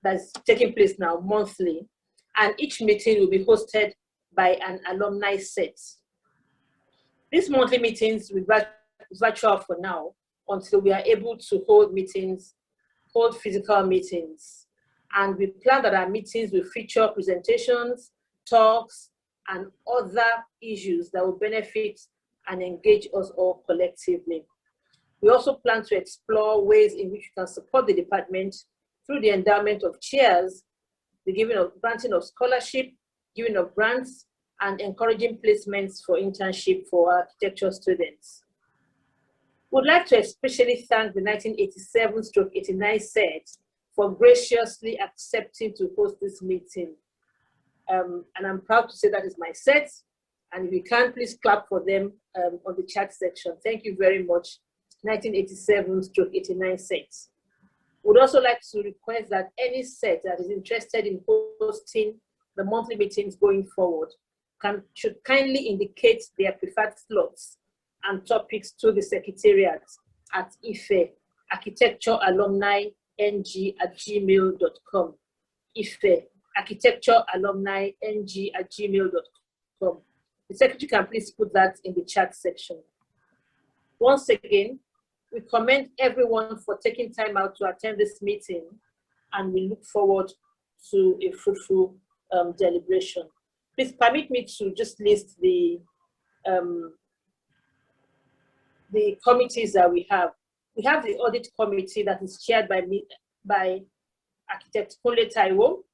that's taking place now monthly, and each meeting will be hosted by an alumni set. These monthly meetings will be virtual for now until we are able to hold physical meetings. And we plan that our meetings will feature presentations, talks, and other issues that will benefit and engage us all collectively. We also plan to explore ways in which we can support the department through the endowment of chairs, the granting of scholarship, giving of grants, and encouraging placements for internship for architecture students. We'd like to especially thank the 1987-89 set for graciously accepting to host this meeting. And I'm proud to say that is my set. And if you can, please clap for them on the chat section. Thank you very much, 1987-89 sets. We'd also like to request that any set that is interested in hosting the monthly meetings going forward should kindly indicate their preferred slots and topics to the secretariat at IFE, architecturealumni.ng@gmail.com. IFE, architecturealumni.ng@gmail.com. The secretary can please put that in the chat section. Once again, we commend everyone for taking time out to attend this meeting, and we look forward to a fruitful deliberation. Please permit me to just list the committees that we have. We have the audit committee that is chaired by Architect Folake Taiwo.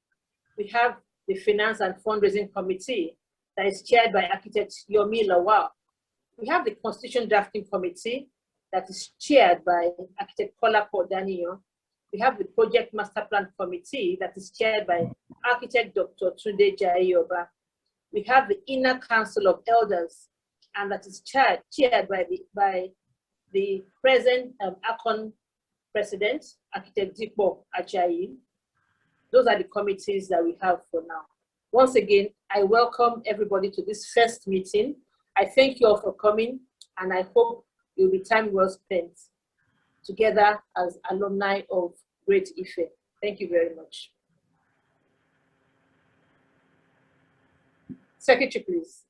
We have the finance and fundraising committee that is chaired by Architect Yomi Lawal. We have the constitution drafting committee that is chaired by Architect Folake Opeyemi Ekundayo. We have the project master plan committee that is chaired by Architect Dr. Babatunde Jaiyeoba. We have the inner council of elders, and that is chaired by the present ACON president, Architect Dip.Surv. Those are the committees that we have for now. Once again, I welcome everybody to this first meeting. I thank you all for coming, and I hope it will be time well spent together as alumni of Great Ife. Thank you very much. Secretary, please.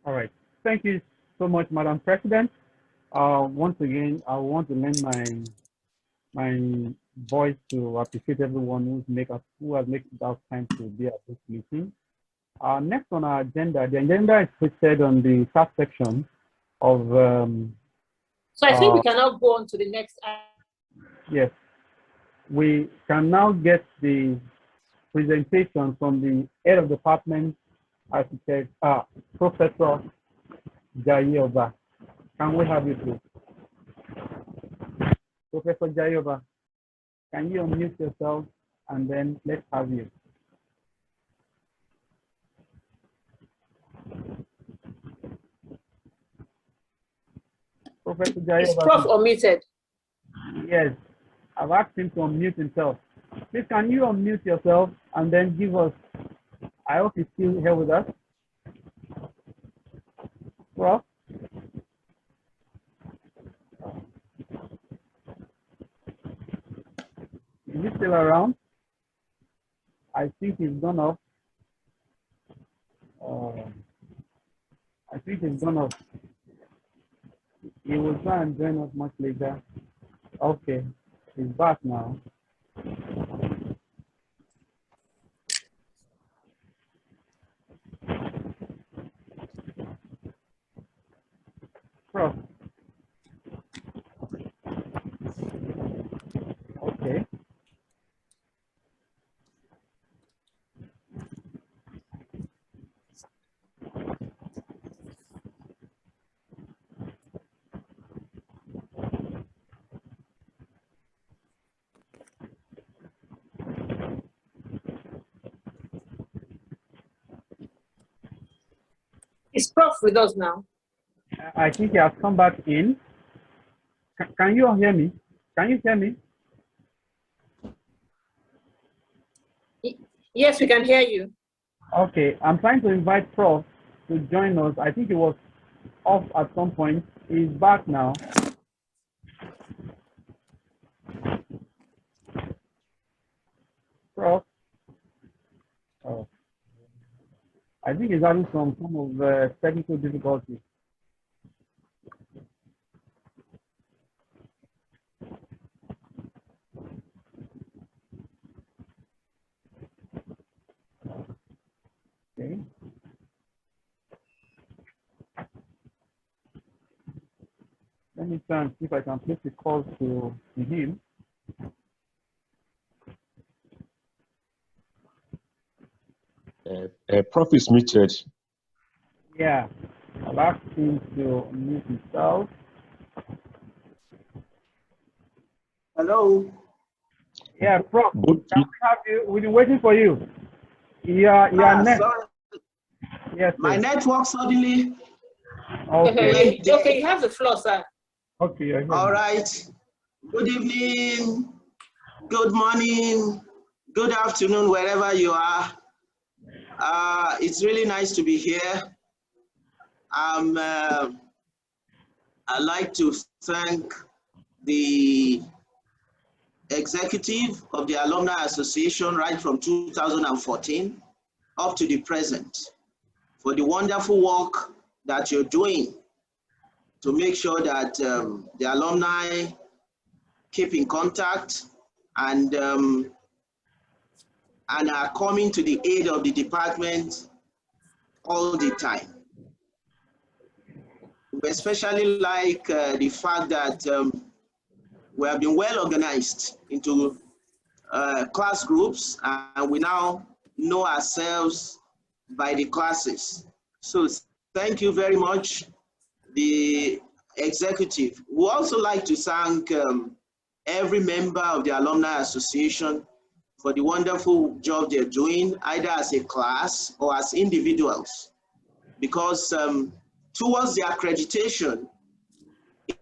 All right. Thank you so much, Madam President. Once again, I want to lend my voice to appreciate everyone who has made out time to be at this meeting. Next on our agenda, the agenda is posted on the chat section of. So I think we can now go on to the next. Yes, we can now get the presentation from the head of department, Architect Professor Jaiyeoba. Can we have you, please? Professor Jaiyeoba, can you unmute yourself and then let's have you. Professor Jaiyeoba. Is Prof unmuted? Yes, I've asked him to unmute himself. Please, can you unmute yourself and then give us, I hope he's still here with us. Prof? Is he still around? I think he's gone off. I think he's gone off. He will try and join us much later. Okay, he's back now. Prof. Okay. Is Prof with us now? I think he has come back in. Can you all hear me? Can you hear me? Yes, we can hear you. Okay, I'm trying to invite Prof to join us. I think he was off at some point. He's back now. Prof. Oh, I think he's having some form of technical difficulty. Okay. Let me try and see if I can place the call to him. Prof is muted. Yeah, I'll ask him to mute himself. Hello. Yeah, Prof. Good. Can we have you? We've been waiting for you. Yeah, next. Sorry. Yes, My sir. network suddenly. Okay. Okay, you have the floor, sir. Okay. All right. Good evening, good morning, good afternoon, wherever you are. It's really nice to be here. I'd like to thank the executive of the Alumni Association right from 2014 up to the present for the wonderful work that you're doing to make sure that the alumni keep in contact and are coming to the aid of the department all the time. We especially like the fact that we have been well organized into class groups, and we now know ourselves by the classes. So thank you very much, the executive. We also like to thank every member of the Alumni Association for the wonderful job they're doing, either as a class or as individuals. Because towards the accreditation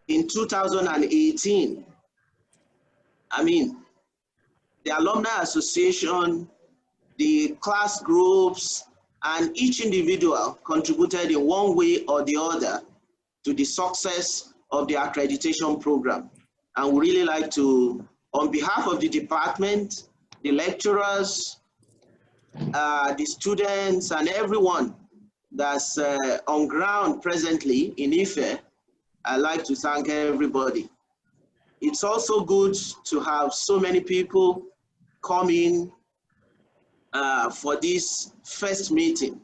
in 2018, the Alumni Association, the class groups, and each individual contributed in one way or the other to the success of the accreditation program. And we really like to, on behalf of the department, the lecturers, the students, and everyone that's on ground presently in Ife, I'd like to thank everybody. It's also good to have so many people come in for this first meeting.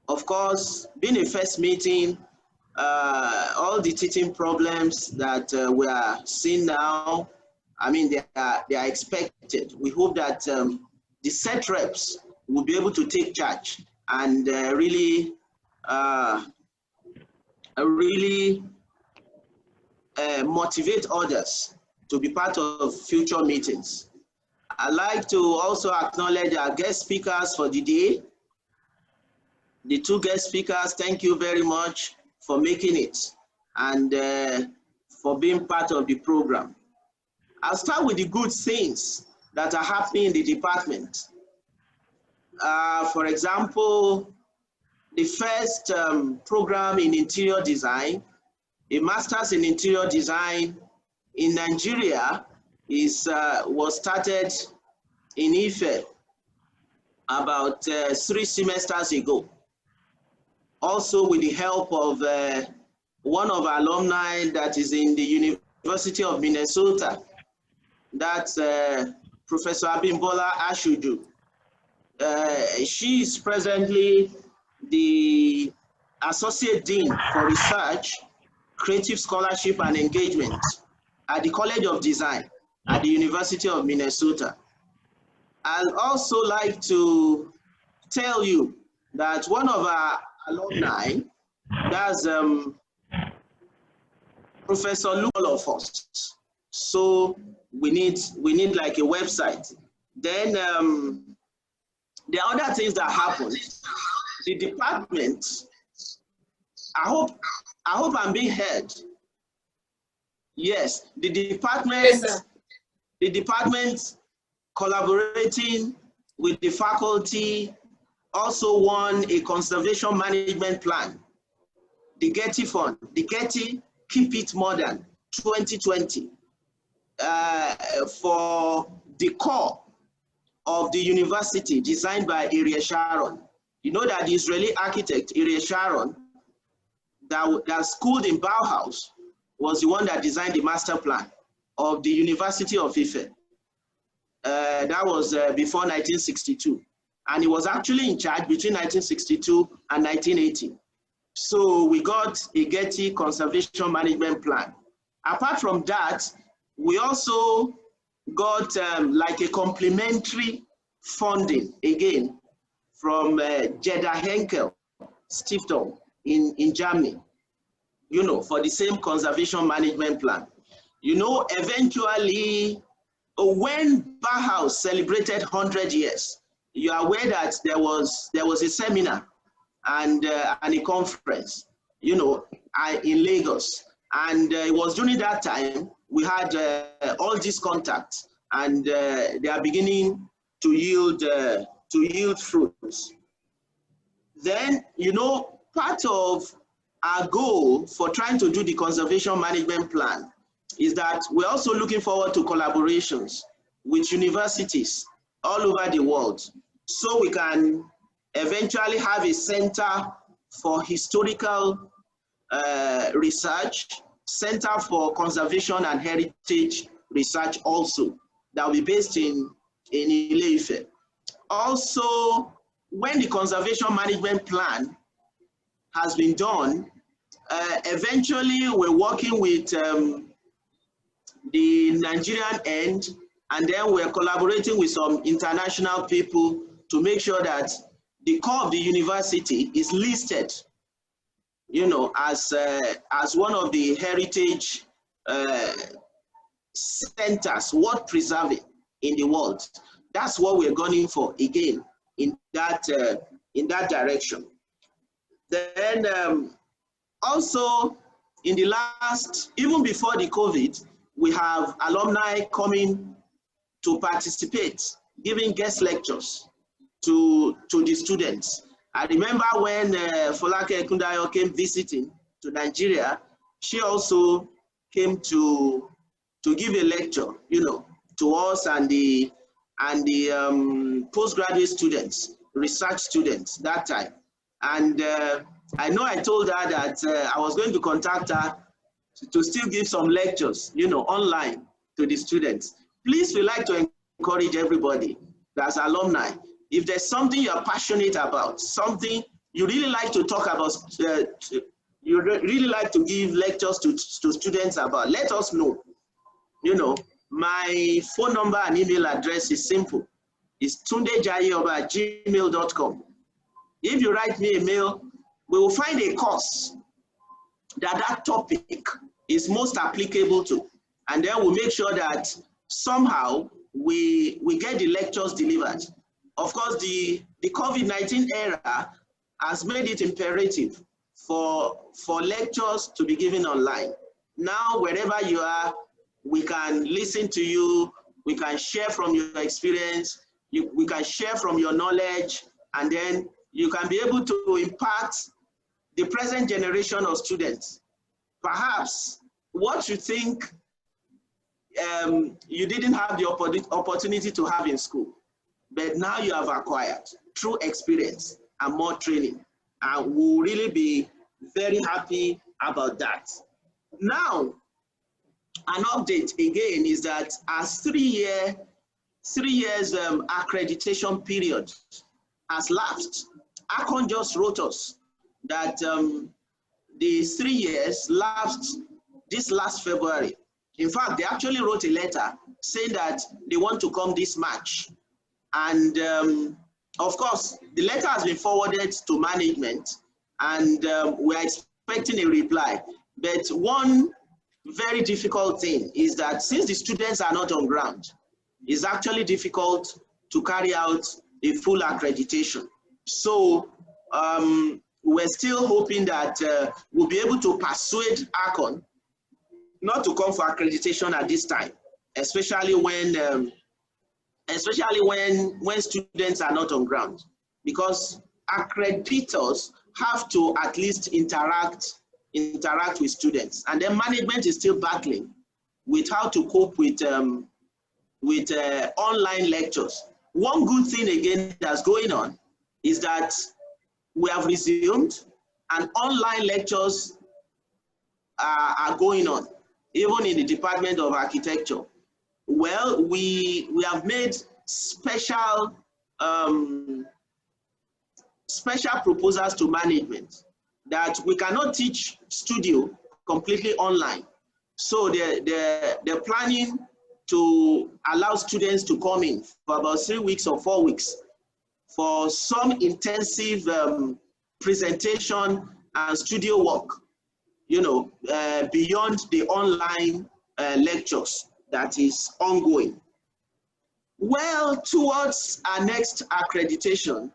Of course, being a first meeting, all the teaching problems that we are seeing now, they are expected. We hope that the set reps will be able to take charge and really motivate others to be part of future meetings. I'd like to also acknowledge our guest speakers for the day. The two guest speakers, thank you very much for making it and for being part of the program. I'll start with the good things that are happening in the department. For example, the first program in interior design, a master's in interior design in Nigeria was started in Ife about 3 semesters ago. Also with the help of one of our alumni that is in the University of Minnesota, that's Professor Abimbola Ashuju. She is presently the Associate Dean for Research, Creative Scholarship and Engagement at the College of Design at the University of Minnesota. I'd also like to tell you that one of our alumni, that's Professor Luke, all of us. So we need like a website. Then the other things that happen, the department, I hope I'm being heard. Yes, the department collaborating with the faculty also won a conservation management plan, the Getty Fund, the Getty Keep It Modern 2020, for the core of the university designed by Ariel Sharon. You know that the Israeli architect Ariel Sharon that schooled in Bauhaus was the one that designed the master plan of the University of Ife. That was before 1962. And he was actually in charge between 1962 and 1980. So we got a Getty Conservation Management Plan. Apart from that, we also got like a complementary funding again from Jeddah Henkel Stiftung in Germany, you know, for the same conservation management plan. You know, eventually, when Bauhaus celebrated 100 years, you are aware that there was a seminar and a conference, you know, in Lagos. And it was during that time we had all these contacts, and they are beginning to yield fruits. Then, you know, part of our goal for trying to do the conservation management plan is that we're also looking forward to collaborations with universities all over the world, so we can eventually have a center for historical research, center for conservation and heritage research also, that will be based in Ile-Ife. Also, when the conservation management plan has been done, eventually we're working with the Nigerian end, and then we're collaborating with some international people to make sure that the core of the university is listed, you know, as one of the heritage centers worth preserving in the world. That's what we're gunning for again in that direction. Then also in the last, even before the COVID, we have alumni coming to participate, giving guest lectures to the students. I remember when Folake Ekundayo came visiting to Nigeria, she also came to give a lecture, you know, to us and the postgraduate students, research students that time. And I know I told her that I was going to contact her to still give some lectures, you know, online to the students. Please, we like to encourage everybody that's alumni. If there's something you're passionate about, something you really like to talk about, you really like to give lectures to students about, let us know. You know, my phone number and email address is simple. It's tundejayeoba@gmail.com. If you write me a mail, we will find a course that topic is most applicable to. And then we'll make sure that somehow we get the lectures delivered. Of course, the COVID-19 era has made it imperative for lectures to be given online. Now, wherever you are, we can listen to you, we can share from your experience, we can share from your knowledge, and then you can be able to impart the present generation of students. Perhaps what you think you didn't have the opportunity to have in school, but now you have acquired through experience and more training. And we'll really be very happy about that. Now, an update again is that as 3 years accreditation period has lapsed, ACON just wrote us that the 3 years lapsed this last February. In fact, they actually wrote a letter saying that they want to come this March. And of course, the letter has been forwarded to management, and we are expecting a reply. But one very difficult thing is that since the students are not on ground, it's actually difficult to carry out a full accreditation. So we're still hoping that we'll be able to persuade ACON not to come for accreditation at this time, especially when students are not on ground, because accreditors have to at least interact with students, and then management is still battling with how to cope with online lectures one good thing again that's going on is that we have resumed and online lectures are going on, even in the Department of Architecture. Well, we have made special proposals to management that we cannot teach studio completely online. So they're planning to allow students to come in for about 3 weeks or 4 weeks for some intensive presentation and studio work, you know, beyond the online lectures that is ongoing. Well, towards our next accreditation,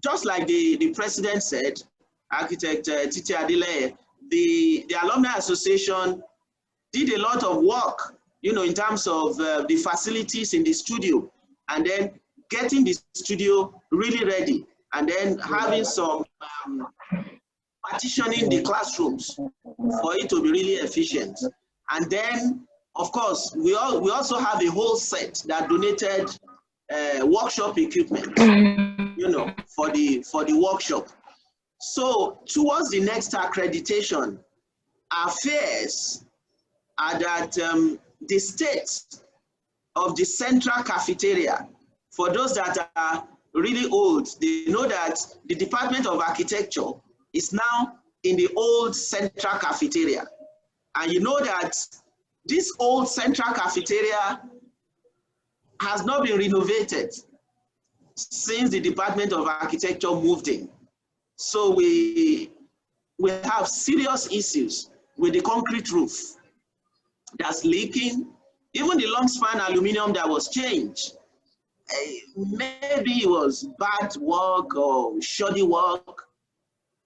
just like the president said, Architect Titi Adeleye, the Alumni Association did a lot of work, you know, in terms of the facilities in the studio, and then getting the studio really ready, and then having some partitioning the classrooms for it to be really efficient. And then, of course, we also have a whole set that donated workshop equipment, you know, for the workshop. So towards the next accreditation, our fears are that the state of the central cafeteria, for those that are really old, they know that the Department of Architecture is now in the old central cafeteria. And you know that this old central cafeteria has not been renovated since the Department of Architecture moved in. So we have serious issues with the concrete roof that's leaking. Even the long span aluminum that was changed, maybe it was bad work or shoddy work,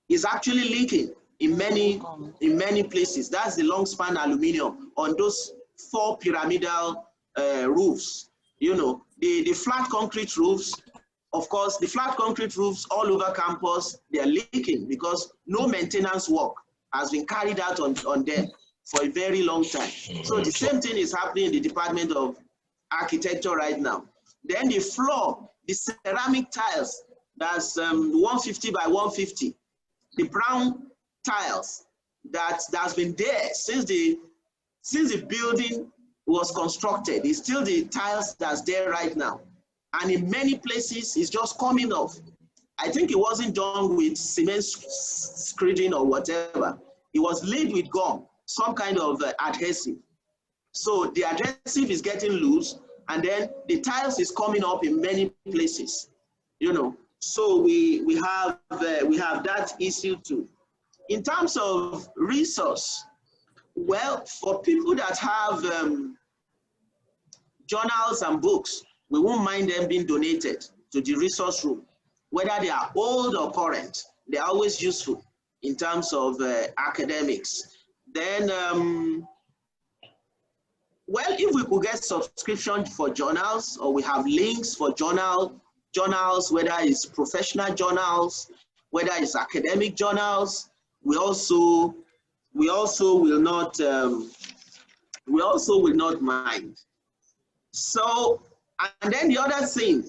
is actually leaking in many places. That's the long span aluminum on those 4 pyramidal roofs. You know, the flat concrete roofs, of course, the flat concrete roofs all over campus, they're leaking because no maintenance work has been carried out on them for a very long time. So the same thing is happening in the Department of Architecture right now. Then the floor, the ceramic tiles, that's 150 by 150, the brown tiles that's been there since the building was constructed. It's still the tiles that's there right now. And in many places, it's just coming off. I think it wasn't done with cement screening or whatever. It was laid with gum, some kind of adhesive. So the adhesive is getting loose, and then the tiles is coming up in many places, you know. So we have that issue too. In terms of resource, well, for people that have journals and books, we won't mind them being donated to the resource room. Whether they are old or current, they're always useful in terms of academics. Then, well, if we could get subscription for journals, or we have links for journals, whether it's professional journals, whether it's academic journals, we also will not mind. So, and then the other thing,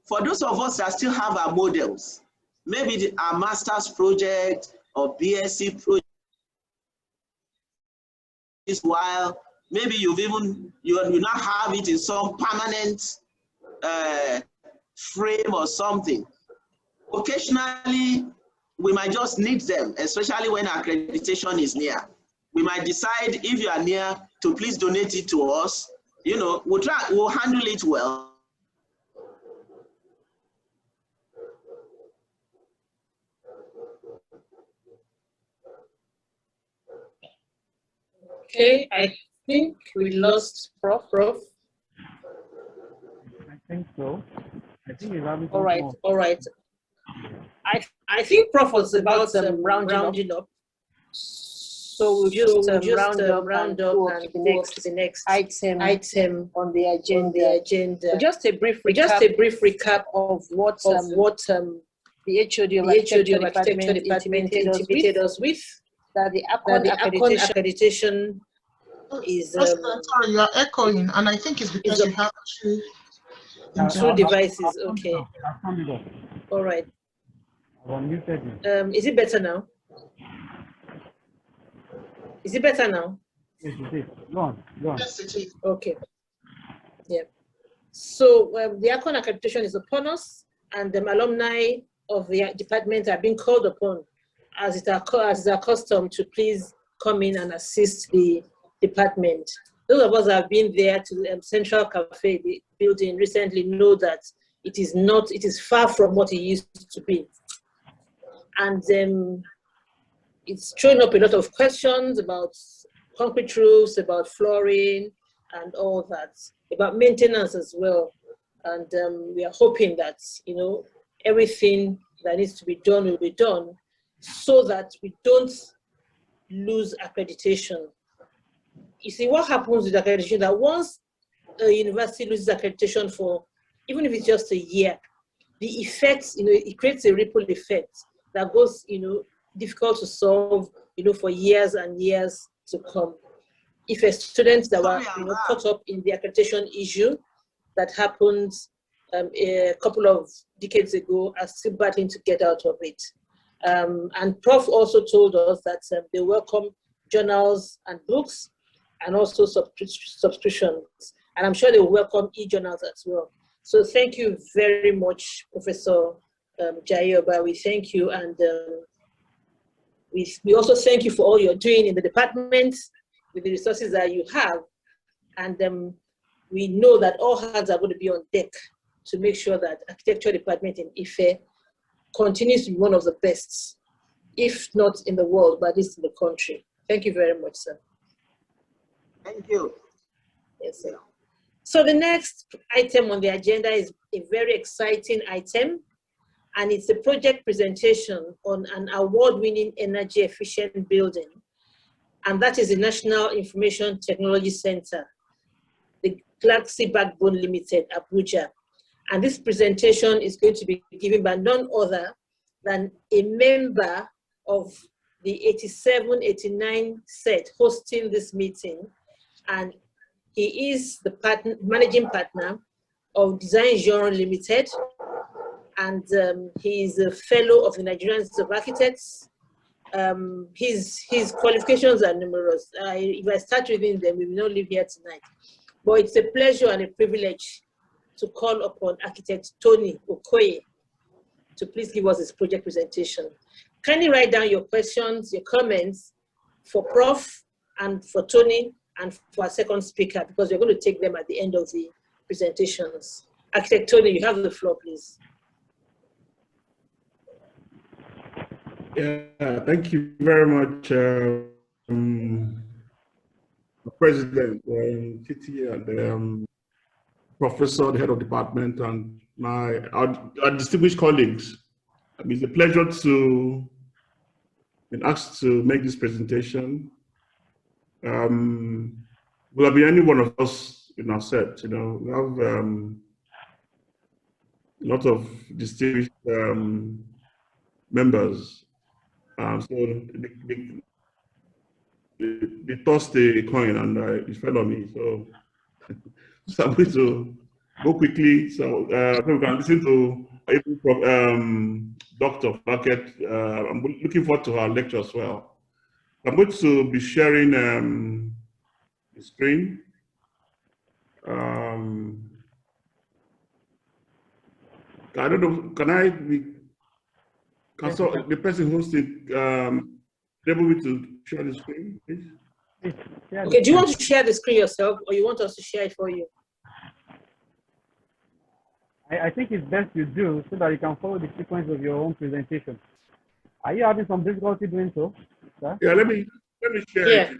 for those of us that still have our models, maybe our master's project or BSc project, while maybe you now have it in some permanent frame or something. Occasionally, we might just need them, especially when accreditation is near. We might decide, if you are near, to please donate it to us. You know, we'll handle it well. Okay, I think we lost Prof. I think so. I think he's having All right. I think Prof was about rounding up. So we'll just round up and go to the next item on the agenda. Just a brief recap of what the HOD of Architecture Department intimated us with. That the accreditation is. Sorry, you are echoing, and I think it's because you have Two devices, okay. I've turned it off. All right. I've unmuted you. Is it better now? Is it better now? Yes, it is. Go on, go on. Yes, it is. Okay. Yeah. So the ACON accreditation is upon us, and the alumni of the department are being called upon, as is our custom, to please come in and assist the department. Those of us who have been there to the Central Cafe the building recently know that it is far from what it used to be. And it's throwing up a lot of questions about concrete roofs, about flooring, and all that, about maintenance as well. And we are hoping that, everything that needs to be done will be done so that we don't lose accreditation. You see, what happens with accreditation, that once a university loses accreditation for, even if it's just a year, the effects, it creates a ripple effect that goes, difficult to solve, for years and years to come. If a student that were caught up in the accreditation issue that happened a couple of decades ago are still battling to get out of it. And Prof also told us that they welcome journals and books and also subscriptions. And I'm sure they will welcome e-journals as well. So thank you very much, Professor Jaiyeoba. We thank you, and we also thank you for all you're doing in the department with the resources that you have. And we know that all hands are going to be on deck to make sure that architecture department in Ife continues to be one of the best, if not in the world, but at least in the country. Thank you very much, sir. Thank you. Yes, sir. So the next item on the agenda is a very exciting item, and it's a project presentation on an award-winning energy efficient building, and that is the National Information Technology Center, the Galaxy Backbone Limited, Abuja. And this presentation is going to be given by none other than a member of the 87-89 set hosting this meeting, and he is the managing partner of Design Genre Limited, and he is a fellow of the Nigerian Institute of Architects. His qualifications are numerous. If I start reading them, we will not leave here tonight. But it's a pleasure and a privilege to call upon architect Tony Okoye to please give us his project presentation. Kindly write down your questions, your comments for Prof and for Tony and for our second speaker, because we're going to take them at the end of the presentations. Architect Tony, you have the floor, please. Yeah, thank you very much, President Titi and Professor, the head of department, and our distinguished colleagues. It's a pleasure to be asked to make this presentation. Will there be any one of us in our set? We have a lot of distinguished members. So they tossed the coin and it fell on me. So, so I'm going to go quickly. So we can listen to Dr. Folake. I'm looking forward to her lecture as well. I'm going to be sharing the screen. I don't know, can the person hosting able me to share the screen, please? Okay, do you want to share the screen yourself, or you want us to share it for you? I think it's best you do, so that you can follow the sequence of your own presentation. Are you having some difficulty doing so, sir? Yeah, let me share it.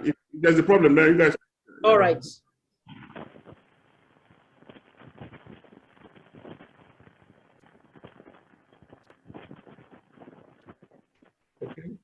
If there's a problem there, you guys. All right. Okay.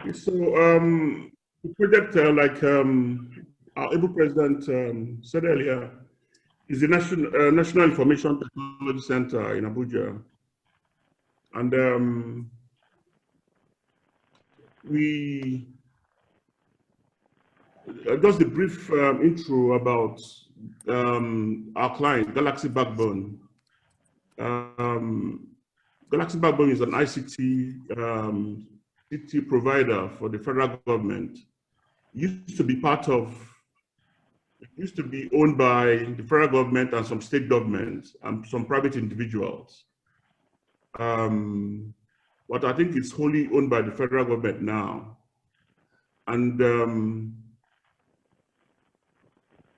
So the project, like our able president said earlier, is the National Information Technology Center in Abuja. And we just a brief intro about our client, Galaxy Backbone. Galaxy Backbone is an ICT IT provider for the federal government. It used to be owned by the federal government and some state governments and some private individuals. But I think it's wholly owned by the federal government now. And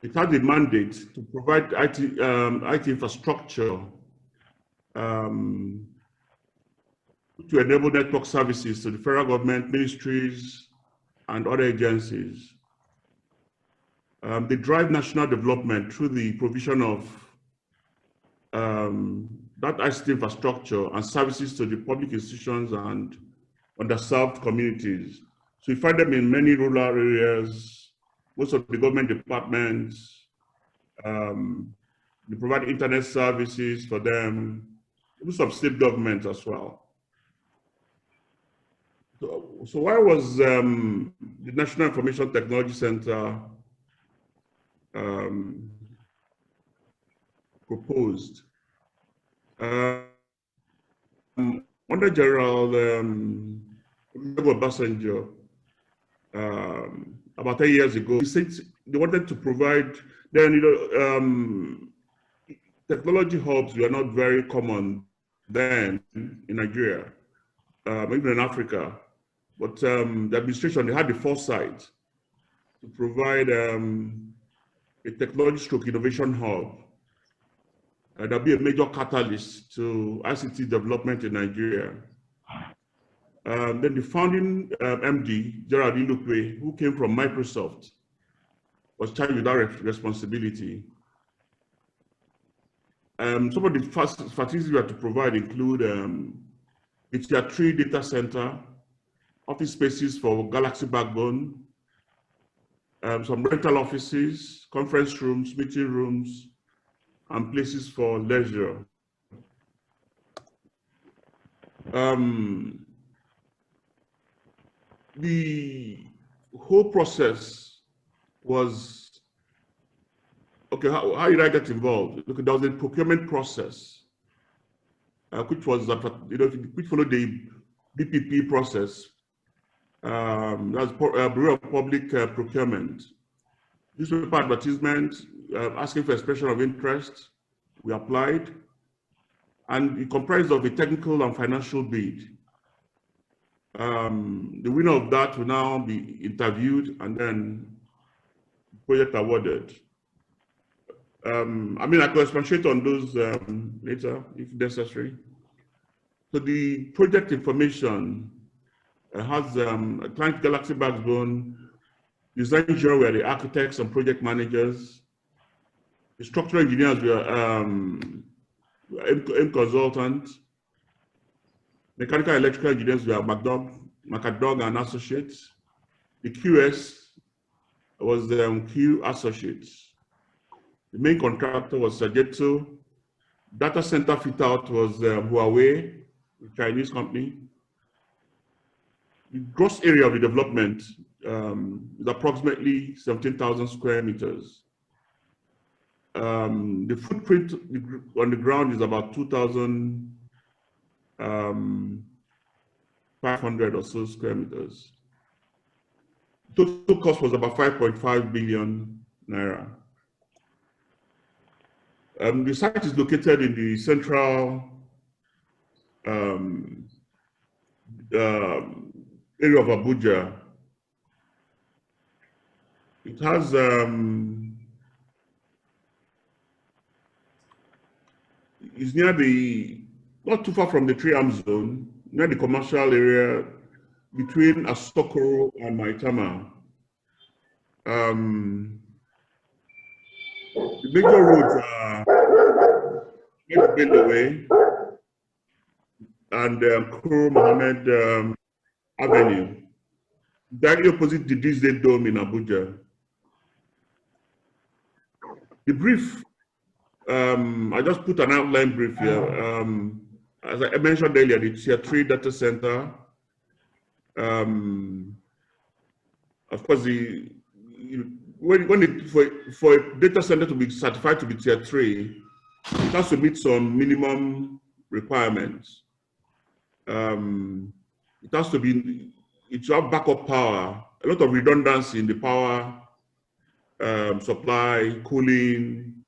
it had a mandate to provide IT infrastructure to enable network services to the federal government, ministries, and other agencies. They drive national development through the provision of that ICT infrastructure and services to the public institutions and underserved communities. So you find them in many rural areas, most of the government departments. They provide internet services for them, most of state governments as well. So why was the National Information Technology Center proposed? Under General Obasanjo, about 10 years ago, he said they wanted to provide, then, technology hubs were not very common then in Nigeria, even in Africa. But the administration, they had the foresight to provide a technology innovation hub that'll be a major catalyst to ICT development in Nigeria. Then the founding MD, Gerald Ilukwe, who came from Microsoft, was charged with that responsibility. Some of the facilities we have to provide include a Tier 3 data center, office spaces for Galaxy Backbone, some rental offices, conference rooms, meeting rooms, and places for leisure. The whole process was, okay, how did I get involved? Look, there was a procurement process, which was, which followed the BPP process. That's Bureau of Public Procurement. Newspaper advertisement, asking for expression of interest. We applied, and it comprised of a technical and financial bid. The winner of that will now be interviewed and then project awarded. I mean, I could expatiate on those later if necessary. So the project information has a client Galaxy Backbone, design engineers were the architects and project managers. The structural engineers were M consultant. Mechanical electrical engineers were McAdog and Associates. The QS was Q Associates. The main contractor was Sagetso. Data center fit out was Huawei, a Chinese company. The gross area of the development is approximately 17,000 square meters. The footprint on the ground is about 2,500 or so square meters. Total cost was about 5.5 billion naira. The site is located in the central area of Abuja. It has it's near not too far from the Triam zone, near the commercial area between Asokoro and Maitama. The major roads are Belaway and Kuro Mohammed Avenue. directly opposite the Disney Dome in Abuja. The brief, I just put an outline brief here. As I mentioned earlier, the Tier 3 data center. Of course, for a data center to be certified to be Tier 3, it has to meet some minimum requirements. It has to be, it should have backup power, a lot of redundancy in the power supply, cooling.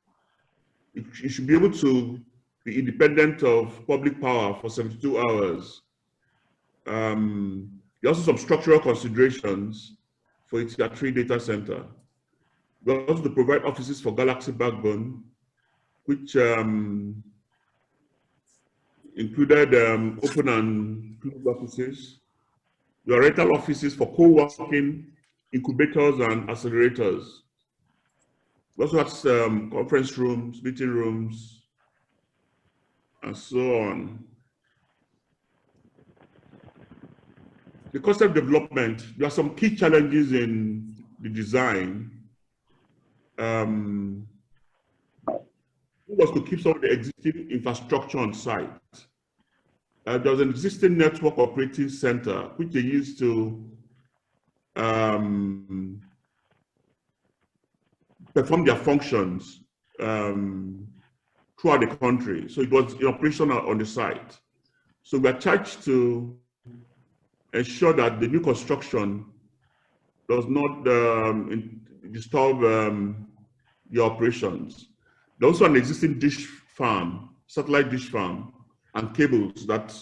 It should be able to be independent of public power for 72 hours. There are also some structural considerations for its Tier 3 data center. We also to provide offices for Galaxy Backbone, which included open and closed offices. There are rental offices for co-working, incubators, and accelerators. We also have conference rooms, meeting rooms, and so on. The concept development, there are some key challenges in the design. One was to keep some of the existing infrastructure on site. There was an existing network operating center, which they used to perform their functions throughout the country. So it was in operation on the site. So we are charged to ensure that the new construction does not disturb the operations. There's also an existing dish farm, satellite dish farm, and cables that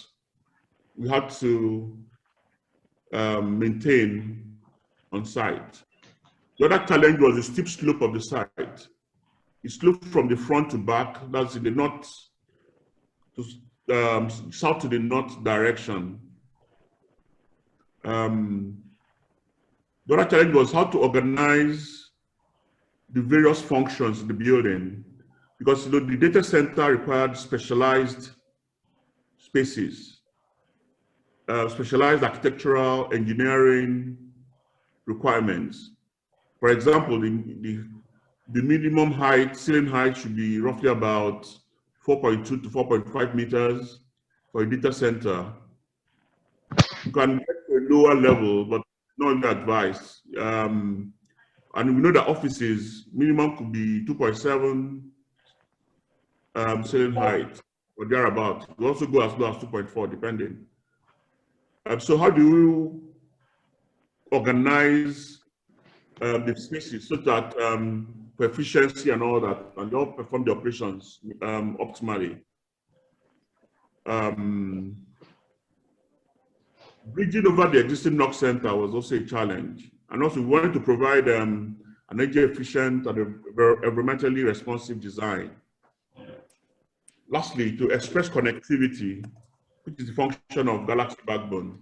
we had to maintain on site. The other challenge was the steep slope of the site. It sloped from the front to back, that's in the north to south to the north direction. The other challenge was how to organize the various functions in the building, because the data center required specialized spaces, specialized architectural engineering requirements. For example, the minimum height, ceiling height should be roughly about 4.2 to 4.5 meters for a data center. You can get to a lower level, but not advised. And we know that offices, minimum could be 2.7 ceiling height or thereabout. We also go as low as 2.4, depending. So how do you organize the spaces so that for efficiency and all that, and they all perform the operations optimally? Bridging over the existing NOC center was also a challenge. And also we wanted to provide an energy efficient and environmentally responsive design. Lastly, to express connectivity, which is the function of Galaxy Backbone.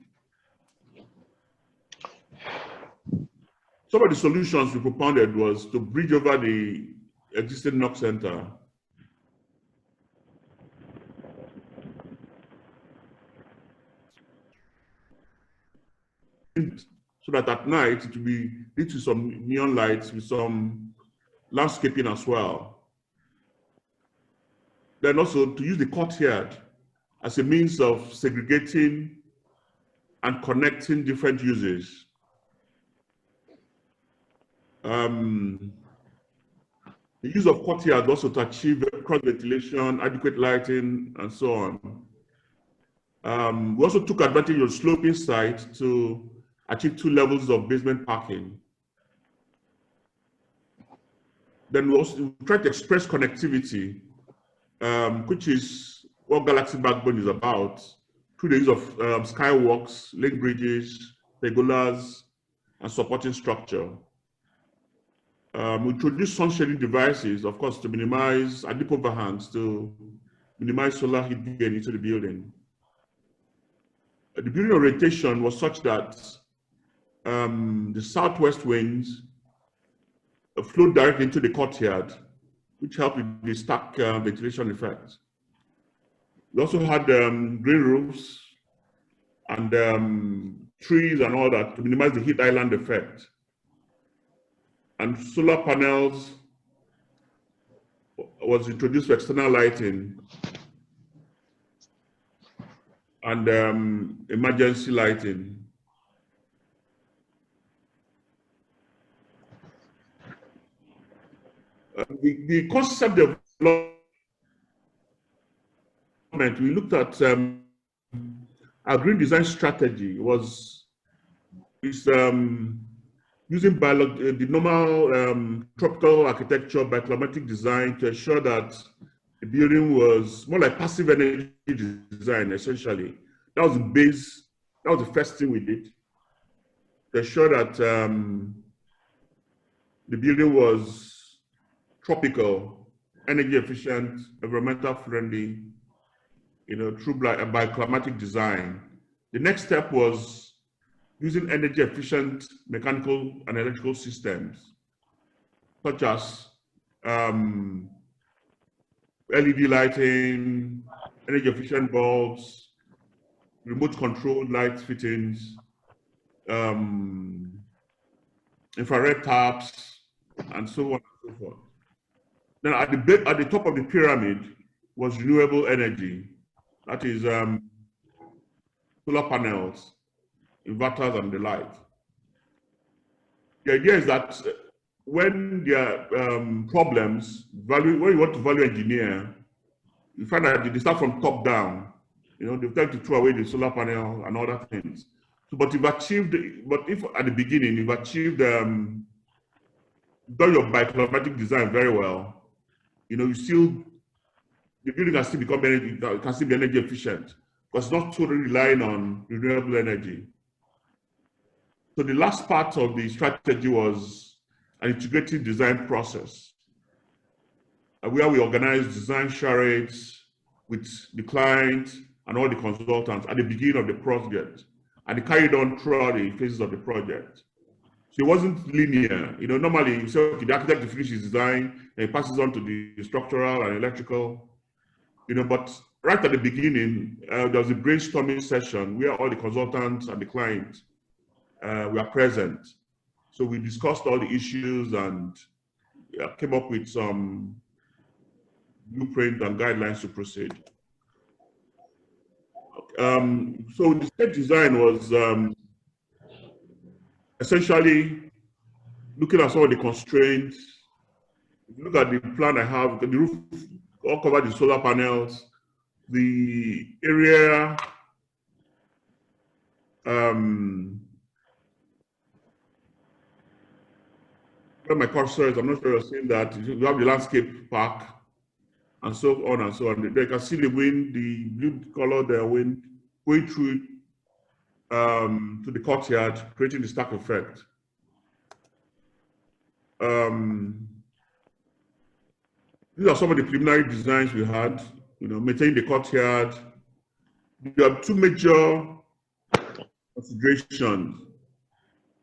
Some of the solutions we propounded was to bridge over the existing NOC center. So that at night it will be lit to some neon lights with some landscaping as well. Then also to use the courtyard as a means of segregating and connecting different uses. The use of courtyard also to achieve cross ventilation, adequate lighting, and so on. We also took advantage of sloping site to achieve 2 levels of basement parking. Then we also tried to express connectivity, which is what Galaxy Backbone is about, through the use of skywalks, link bridges, pergolas, and supporting structure. We introduced sun shading devices, of course, to minimize and deep overhangs to minimize solar heat gain into the building. The building orientation was such that the southwest winds flowed directly into the courtyard, which helped with the stack ventilation effect. We also had green roofs and trees and all that to minimize the heat island effect. And solar panels was introduced for external lighting and emergency lighting. The concept development, we looked at our green design strategy is using the normal tropical architecture by climatic design to ensure that the building was more like passive energy design, essentially. That was the base, that was the first thing we did to ensure that the building was tropical, energy efficient, environmental friendly, through by climatic design. The next step was using energy efficient mechanical and electrical systems, such as LED lighting, energy efficient bulbs, remote controlled light fittings, infrared taps, and so on and so forth. Then at the top of the pyramid was renewable energy. That is solar panels, inverters, and the like. The idea is that when there are problems, when you want to value engineer, you find that they start from top down. They tend to throw away the solar panel and other things. So, but if at the beginning you've achieved done your bioclimatic design very well, the building can still become energy, can still be energy efficient because it's not totally relying on renewable energy. So the last part of the strategy was an integrated design process, where we organized design charades with the client and all the consultants at the beginning of the project, and it carried on throughout the phases of the project. So it wasn't linear. Normally you say, okay, the architect finishes design and he passes on to the structural and electrical. But right at the beginning, there was a brainstorming session where all the consultants and the client were present. So we discussed all the issues and came up with some blueprint and guidelines to proceed. So the stage design was essentially looking at some of the constraints. If you look at the plan I have, the roof all covered the solar panels, the area where my cursor is, I'm not sure you're seeing that. You have the landscape park and so on and so on. You can see the wind, the blue color, the wind going through to the courtyard, creating the stack effect. These are some of the preliminary designs we had, maintaining the courtyard. There are two major considerations,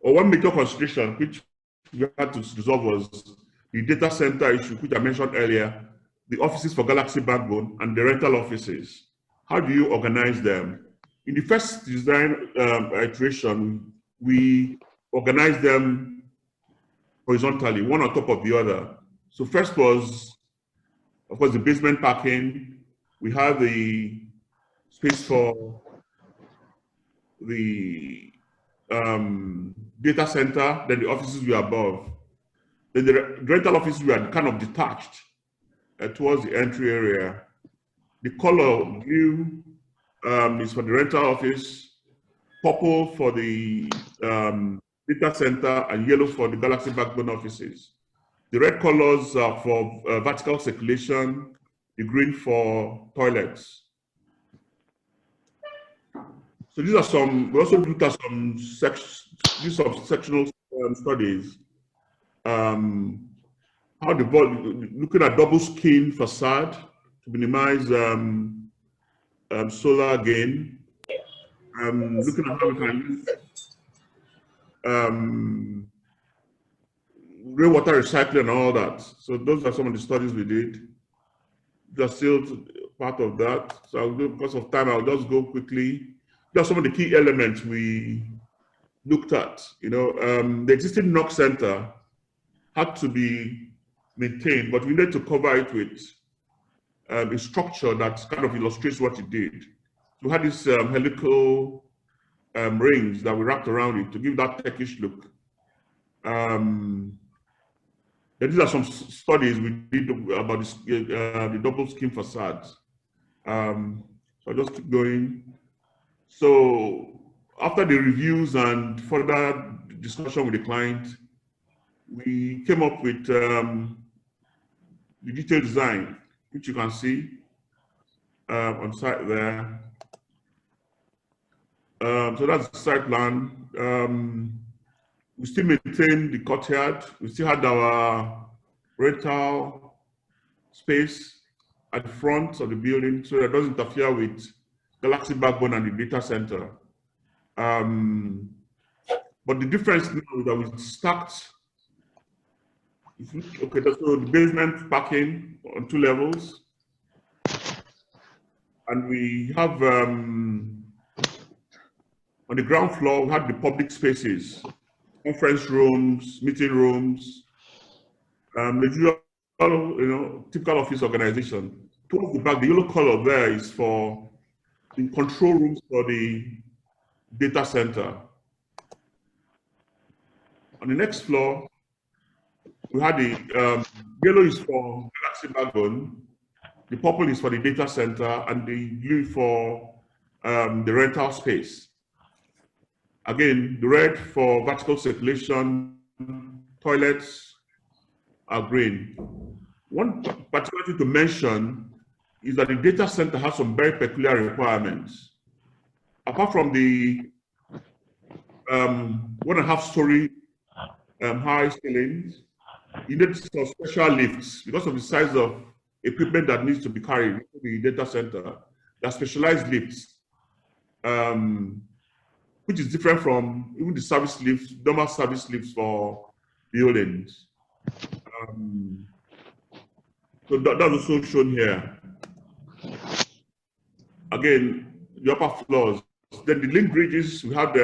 or one major consideration which we had to resolve was the data center issue, which I mentioned earlier, the offices for Galaxy Backbone and the rental offices. How do you organize them? In the first design iteration, we organized them horizontally, one on top of the other. So first was, of course, the basement parking. We have the space for the data center, then the offices were above. Then the rental offices were kind of detached towards the entry area. The color blue is for the rental office, purple for the data center, and yellow for the Galaxy Backbone offices. The red colors are for vertical circulation, the green for toilets. So these are some, we also looked at some sectional studies. How the looking at double skin facade to minimize solar gain. Looking at how we can use rainwater recycling and all that. So those are some of the studies we did. Just still part of that. So because of time, I'll just go quickly. Just some of the key elements we looked at. You know, the existing NOC center had to be maintained, but we needed to cover it with a structure that kind of illustrates what it did. So we had this helical rings that we wrapped around it to give that Turkish look. These are some studies we did about this, the double skin facades. So I'll just keep going. So after the reviews and further discussion with the client, we came up with the detailed design, which you can see on site there. So that's the site plan. We still maintain the courtyard. We still had our rental space at the front of the building, so that doesn't interfere with Galaxy Backbone and the data center. But the difference now is that we stacked. Okay, so the basement parking on 2 levels, and we have on the ground floor we had the public spaces, conference rooms, meeting rooms, the usual, typical office organization. Towards the back, the yellow color there is for the control rooms for the data center. On the next floor, we had the yellow is for Galaxy Backbone, the purple is for the data center, and the blue for the rental space. Again, the red for vertical circulation, toilets are green. One particular thing to mention is that the data center has some very peculiar requirements. Apart from the 1.5-story high ceilings, you need some special lifts because of the size of equipment that needs to be carried into the data center. There are specialized lifts, which is different from even the service lifts, normal service lifts for buildings. So that's also shown here. Again, the upper floors. Then the link bridges, we have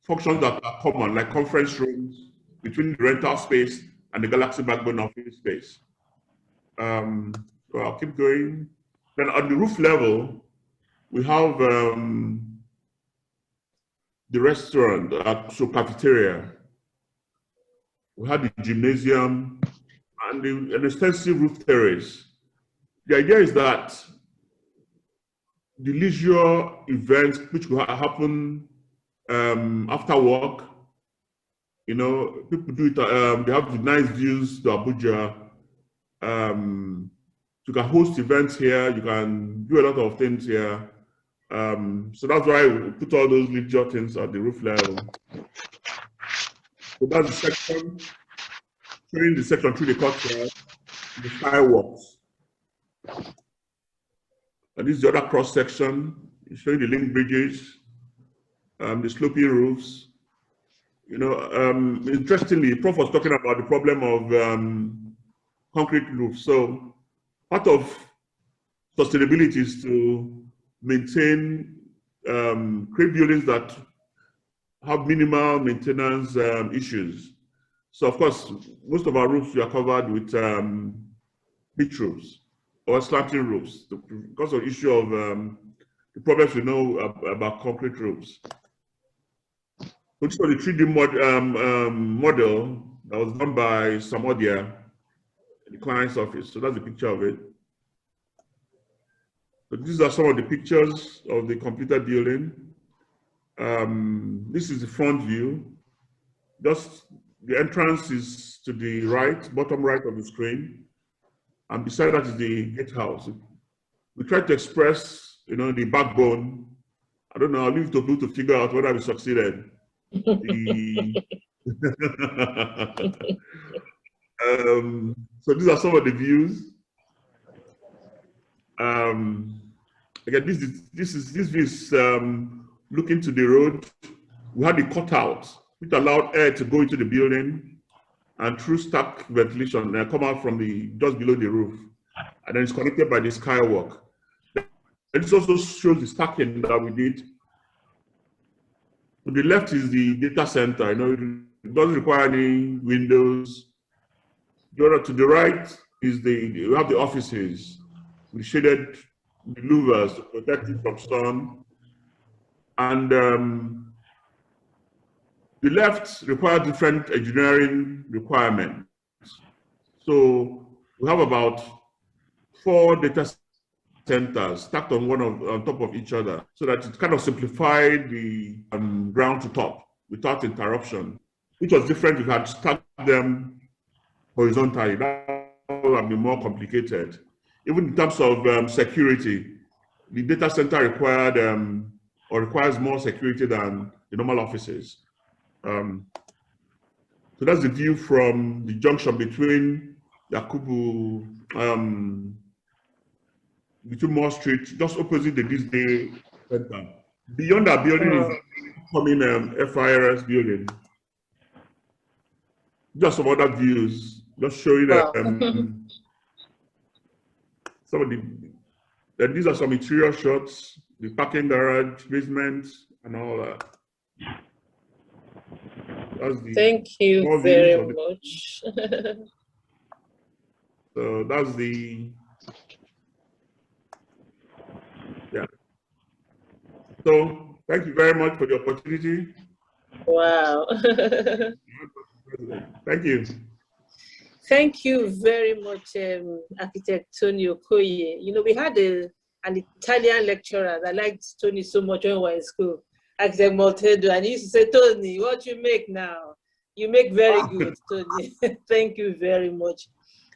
functions that are common, like conference rooms between the rental space and the Galaxy Backbone office space. So I'll keep going. Then on the roof level, we have the restaurant, so cafeteria. We had the gymnasium and an extensive roof terrace. The idea is that the leisure events which will happen after work, people do it, they have the nice views to Abuja. You can host events here, you can do a lot of things here. So that's why we put all those leisure things at the roof level. So that's the section, showing the section through the courtyard, the fireworks. And this is the other cross section, showing the link bridges, the sloping roofs. Interestingly, Prof was talking about the problem of concrete roofs. So part of sustainability is to maintain, create buildings that have minimal maintenance issues. So of course, most of our roofs are covered with pitch roofs or slanting roofs because of the issue of the problems we know about concrete roofs. So this was the 3D model that was done by Samodia, the client's office. So that's the picture of it. So these are some of the pictures of the completed building. This is the front view. Just the entrance is to the right, bottom right of the screen. And beside that is the gatehouse. We tried to express, the backbone. I don't know, I'll leave it to people to figure out whether we succeeded. So these are some of the views. Again, this view is looking to the road. We had the cutout, which allowed air to go into the building and through stack ventilation come out from just below the roof. And then it's connected by the skywalk. And this also shows the stacking that we did. To the left is the data center. You know, it doesn't require any windows. To the right is we have the offices. We shaded the louvers to protect it from sun. And the left requires different engineering requirements. So we have about 4 data centers stacked on top of each other, so that it kind of simplified the ground to top without interruption, which was different if you had stacked them horizontally. That would have been more complicated. Even in terms of security, the data center requires more security than the normal offices. So that's the view from the junction between Yakubu, between Moore Street, just opposite the Disney Center. Beyond that building is coming FIRS building. Just some other views, just showing some of these are some interior shots, the parking garage, basement, and all that. Thank you very much. So that's the, yeah. So thank you very much for the opportunity. Wow. Thank you. Thank you very much, Architect Tony Okoye. You know, we had an Italian lecturer that liked Tony so much when we were in school, Architect Maltedo, and he used to say, Tony, what you make now? You make very good, Tony. Thank you very much.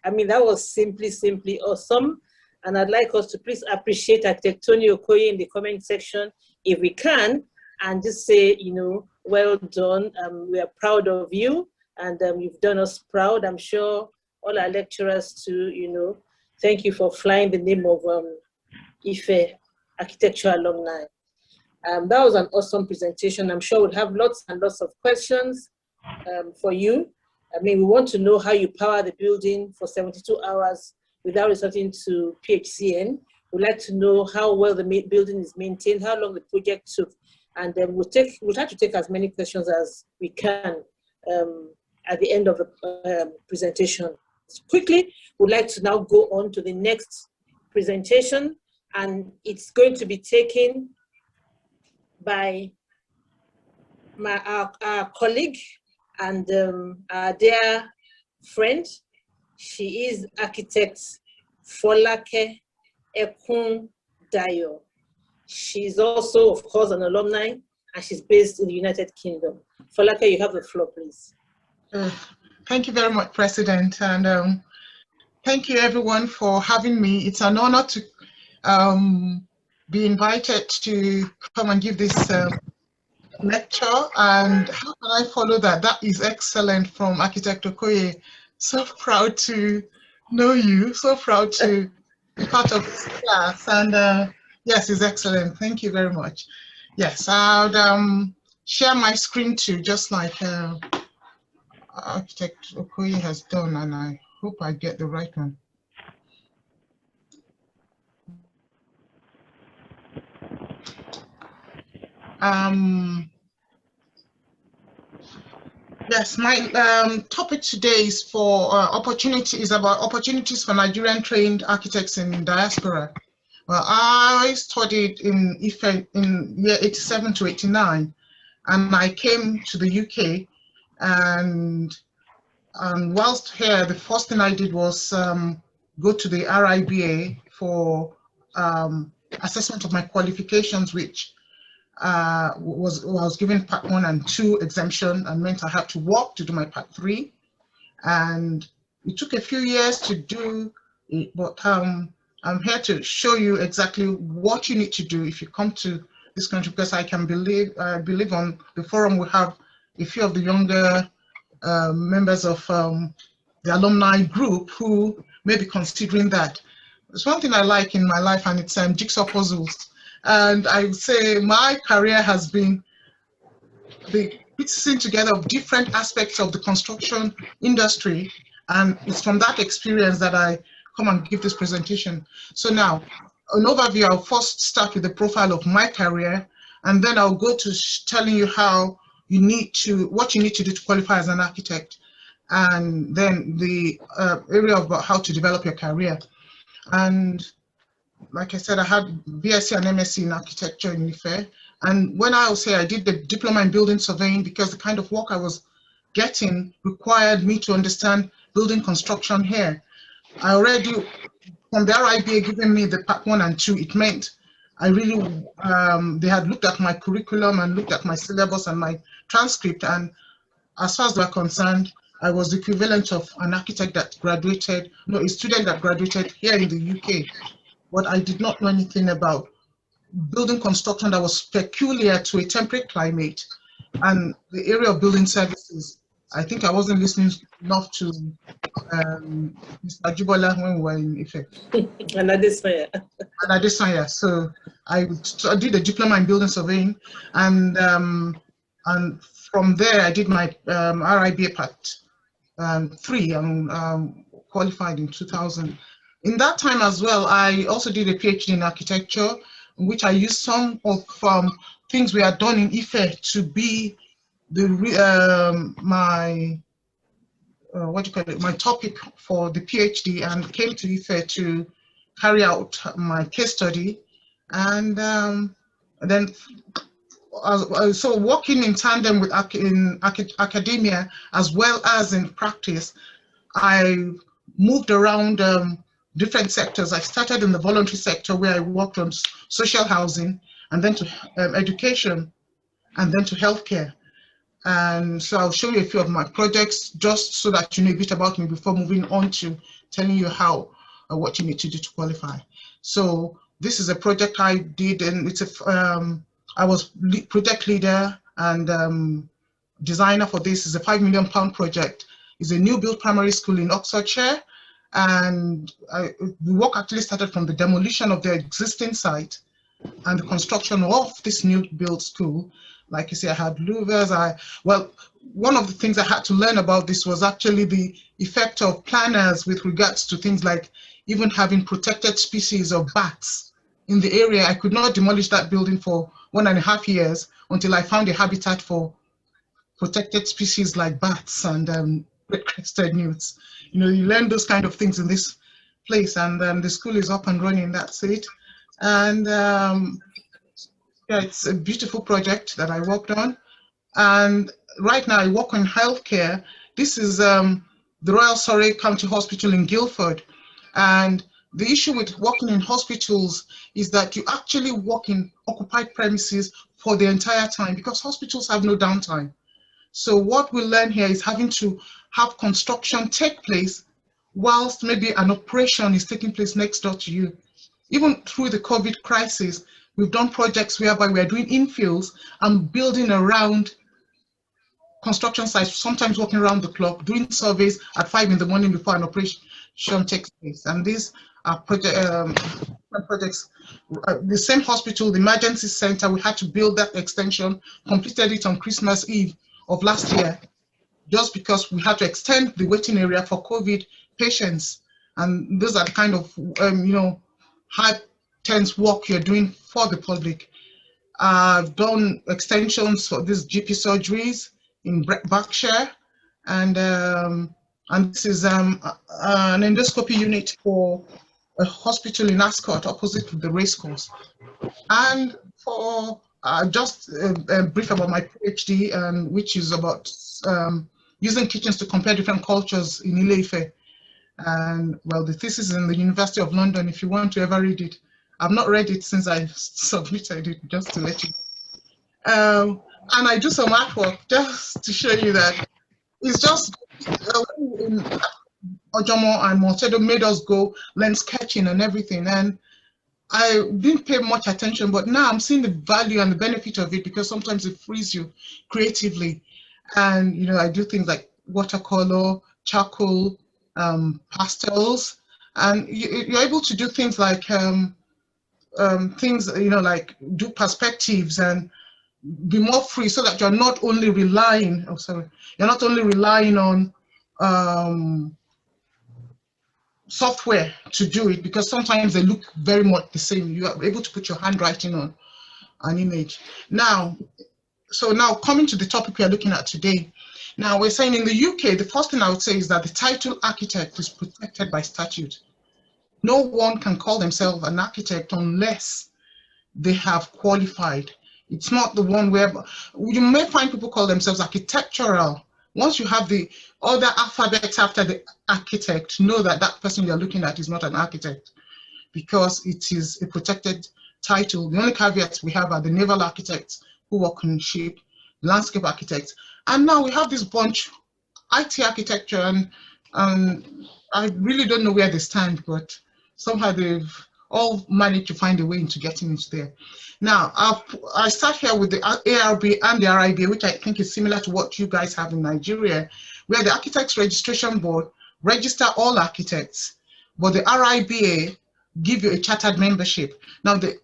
I mean, that was simply awesome. And I'd like us to please appreciate Architect Tony Okoye in the comment section, if we can, and just say, you know, well done. We are proud of you, and you've done us proud. I'm sure all our lecturers too, you know. Thank you for flying the name of IFE Architecture Alumni. That was an awesome presentation. I'm sure we'll have lots and lots of questions for you. I mean, we want to know how you power the building for 72 hours without resorting to PHCN. We'd like to know how well the building is maintained, how long the project took, and then we'll try to take as many questions as we can at the end of the presentation. Quickly, we'd like to now go on to the next presentation, and it's going to be taken by our colleague and our dear friend. She is Architect Folake Ekundayo. She's also, of course, an alumni, and she's based in the United Kingdom. Folake, you have the floor, please. Thank you very much, President, and thank you everyone for having me. It's an honor to be invited to come and give this lecture, and how can I follow that? That is excellent from Architect Okoye. So proud to know you, so proud to be part of this class, and yes, it's excellent. Thank you very much. Yes, I'll share my screen too, just like Architect Okoye has done, and I hope I get the right one. Yes, my topic today is for about opportunities for Nigerian trained architects in diaspora. Well, I studied in IFE in year 87 to 89, and I came to the UK, and whilst here, the first thing I did was go to the RIBA for assessment of my qualifications, which was given part 1 and 2 exemption, and meant I had to work to do my part 3, and it took a few years to do it, but I'm here to show you exactly what you need to do if you come to this country, because I believe on the forum we have a few of the younger members of the alumni group who may be considering that. There's one thing I like in my life, and it's jigsaw puzzles. And I would say my career has been the piecing together of different aspects of the construction industry, and it's from that experience that I come and give this presentation. So now, an overview, I'll first start with the profile of my career. and then I'll go to telling you how you need to, what you need to do to qualify as an architect, and then the area about how to develop your career. And like I said, I had BSc and M.Sc in architecture in Ife. And when I was here, I did the diploma in building surveying because the kind of work I was getting required me to understand building construction here. I already, from the RIBA giving me the part 1 and 2, it meant I really, they had looked at my curriculum and looked at my syllabus and my transcript. And as far as they're concerned, I was the equivalent of an architect that graduated, no, a student that graduated here in the UK. But I did not know anything about building construction that was peculiar to a temperate climate and the area of building services. I think I wasn't listening enough to Mr. Ajibola when we were in effect. And Adesanya. So I did a diploma in building surveying, and from there I did my RIBA part 3 and qualified in 2000. In that time as well, I also did a PhD in architecture, in which I used some of things we had done in Ife to be the my topic for the PhD, and came to Ife to carry out my case study, and then so working in tandem with academia as well as in practice, I moved around different sectors. I started in the voluntary sector where I worked on social housing, and then to education, and then to healthcare. And so I'll show you a few of my projects just so that you know a bit about me before moving on to telling you how what you need to do to qualify. So this is a project I did, and it's I was project leader and designer for this. Is a £5 million project. It's a new build primary school in Oxfordshire. And the work actually started from the demolition of the existing site and the construction of this new build school. Like you say, I had louvers. Well, one of the things I had to learn about this was actually the effect of planners with regards to things like even having protected species of bats in the area. I could not demolish that building for 1.5 years until I found a habitat for protected species like bats and red-crested newts. You know, you learn those kind of things in this place, and the school is up and running. That's it. And yeah, it's a beautiful project that I worked on. And right now I work in healthcare. This is the Royal Surrey County Hospital in Guildford. And the issue with working in hospitals is that you actually work in occupied premises for the entire time, because hospitals have no downtime. So what we learn here is having to have construction take place whilst maybe an operation is taking place next door to you. Even through the COVID crisis, we've done projects whereby we're doing infills and building around construction sites, sometimes working around the clock, doing surveys at 5 in the morning before an operation takes place. And these are projects. The same hospital, the emergency center, we had to build that extension, completed it on Christmas Eve of last year, just because we had to extend the waiting area for COVID patients. And those are the kind of, you know, high tense work you're doing for the public. I've done extensions for these GP surgeries in Berkshire, and this is an endoscopy unit for a hospital in Ascot, opposite the racecourse. And for just a brief about my PhD, which is about using kitchens to compare different cultures in Ile-Ife. And well, the thesis is in the University of London, if you want to ever read it. I've not read it since I submitted it, just to let you know. And I do some artwork just to show you that it's just in Ojomo and Montedo made us go learn sketching and everything. And I didn't pay much attention, but now I'm seeing the value and the benefit of it, because sometimes it frees you creatively. And, you know, I do things like watercolor, charcoal, pastels, and you're able to do things like things, you know, like do perspectives and be more free, so that you're not only relying, you're not only relying on software to do it, because sometimes they look very much the same. You are able to put your handwriting on. an image. Now, so now coming to the topic we are looking at today. Now we're saying in the UK, the first thing I would say is that the title architect is protected by statute. No one can call themselves an architect unless they have qualified. It's not the one where you may find people call themselves architectural. Once you have the other alphabets after the architect, know that that person you're looking at is not an architect, because it is a protected title. The only caveats we have are the naval architects who work on ship, landscape architects, and now we have this bunch, IT architecture, and I really don't know where they stand, but somehow they've all managed to find a way into getting into there. Now, I start here with the ARB and the RIBA, which I think is similar to what you guys have in Nigeria, where the Architects Registration Board register all architects, but the RIBA give you a chartered membership. Now, the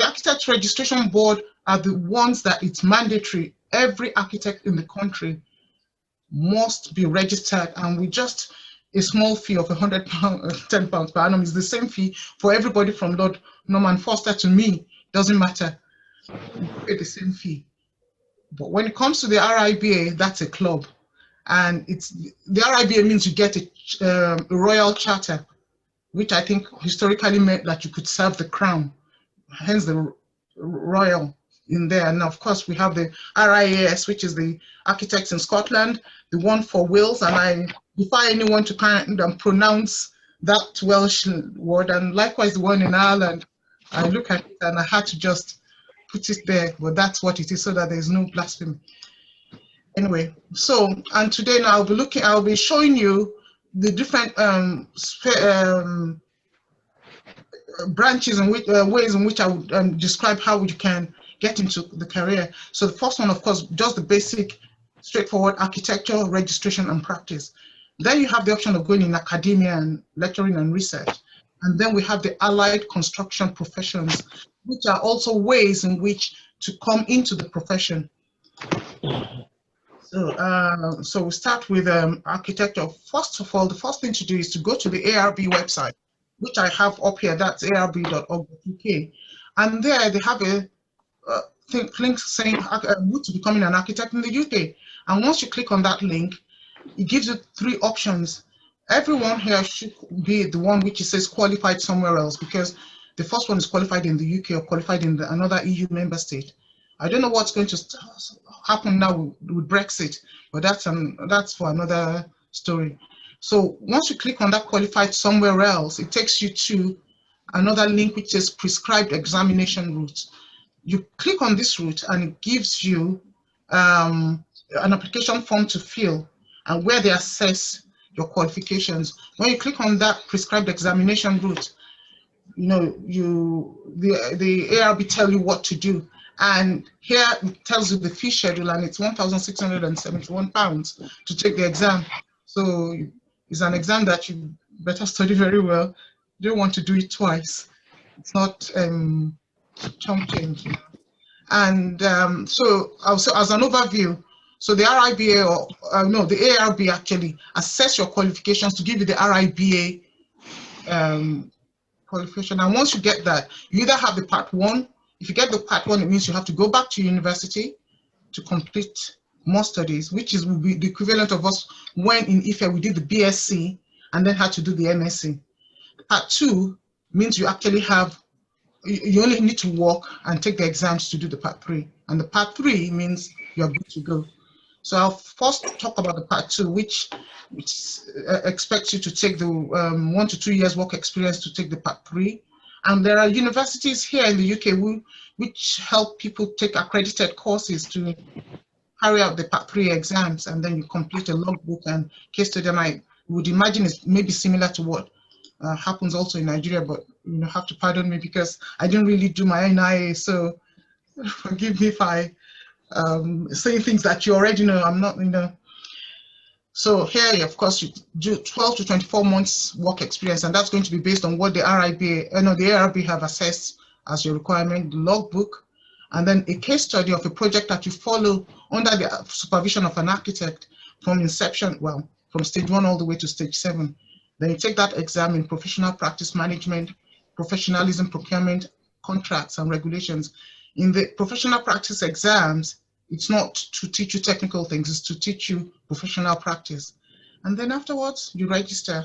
Architects Registration Board are the ones that it's mandatory. Every architect in the country must be registered, and we just a small fee of £100, £10 per annum is the same fee for everybody from Lord Norman Foster to me. Doesn't matter, you pay the same fee. But when it comes to the RIBA, that's a club, and it's the RIBA means you get a royal charter, which I think historically meant that you could serve the crown, hence the royal in there. And of course we have the RIAS, which is the architects in Scotland, the one for Wales, and I defy anyone to kind of pronounce that Welsh word, and likewise the one in Ireland. I look at it and I had to just put it there, but that's what it is, so that there's no blasphemy. Anyway, so, and today now I'll be showing you the different branches and ways in which I would describe how you can get into the career. So the first one, of course, just the basic, straightforward architecture, registration, and practice. Then you have the option of going in academia and lecturing and research. And then we have the allied construction professions, which are also ways in which to come into the profession. So we start with architecture. First of all, the first thing to do is to go to the ARB website, which I have up here. That's arb.org.uk. And there they have a link saying route to becoming an architect in the UK. And once you click on that link, it gives you 3 options. Everyone here should be the one which says qualified somewhere else, because the first one is qualified in the UK or qualified in another EU member state. I don't know what's going to happen now with Brexit, but that's for another story. So once you click on that qualified somewhere else, it takes you to another link which says prescribed examination route. You click on this route and it gives you an application form to fill, and where they assess your qualifications. When you click on that prescribed examination route, you know, the ARB tell you what to do. And here it tells you the fee schedule, and it's £1,671 to take the exam. So it's an exam that you better study very well. You don't want to do it twice. It's not chunk change. And so also as an overview, so the RIBA, or no, the ARB actually assess your qualifications to give you the RIBA qualification. And once you get that, you either have the part 1. If you get the part 1, it means you have to go back to university to complete more studies, which will be the equivalent of us when in IFE we did the BSc and then had to do the M.Sc. Part 2 means you actually have, you only need to work and take the exams to do the part 3. And the part 3 means you're good to go. So I'll first talk about the part 2, which expects you to take the 1 to 2 years work experience to take the part 3. And there are universities here in the UK which help people take accredited courses to carry out the part 3 exams, and then you complete a logbook and case study. And I would imagine it's maybe similar to what happens also in Nigeria, but you know, have to pardon me because I didn't really do my NIA, so forgive me if I say things that you already know. I'm not, you know. So here, of course, you do 12 to 24 months work experience, and that's going to be based on what the RIBA, the ARB have assessed as your requirement, the logbook, and then a case study of a project that you follow under the supervision of an architect from inception, well, from stage 1 all the way to stage 7. Then you take that exam in professional practice management, professionalism, procurement, contracts, and regulations. In the professional practice exams, it's not to teach you technical things, it's to teach you professional practice. And then afterwards, you register.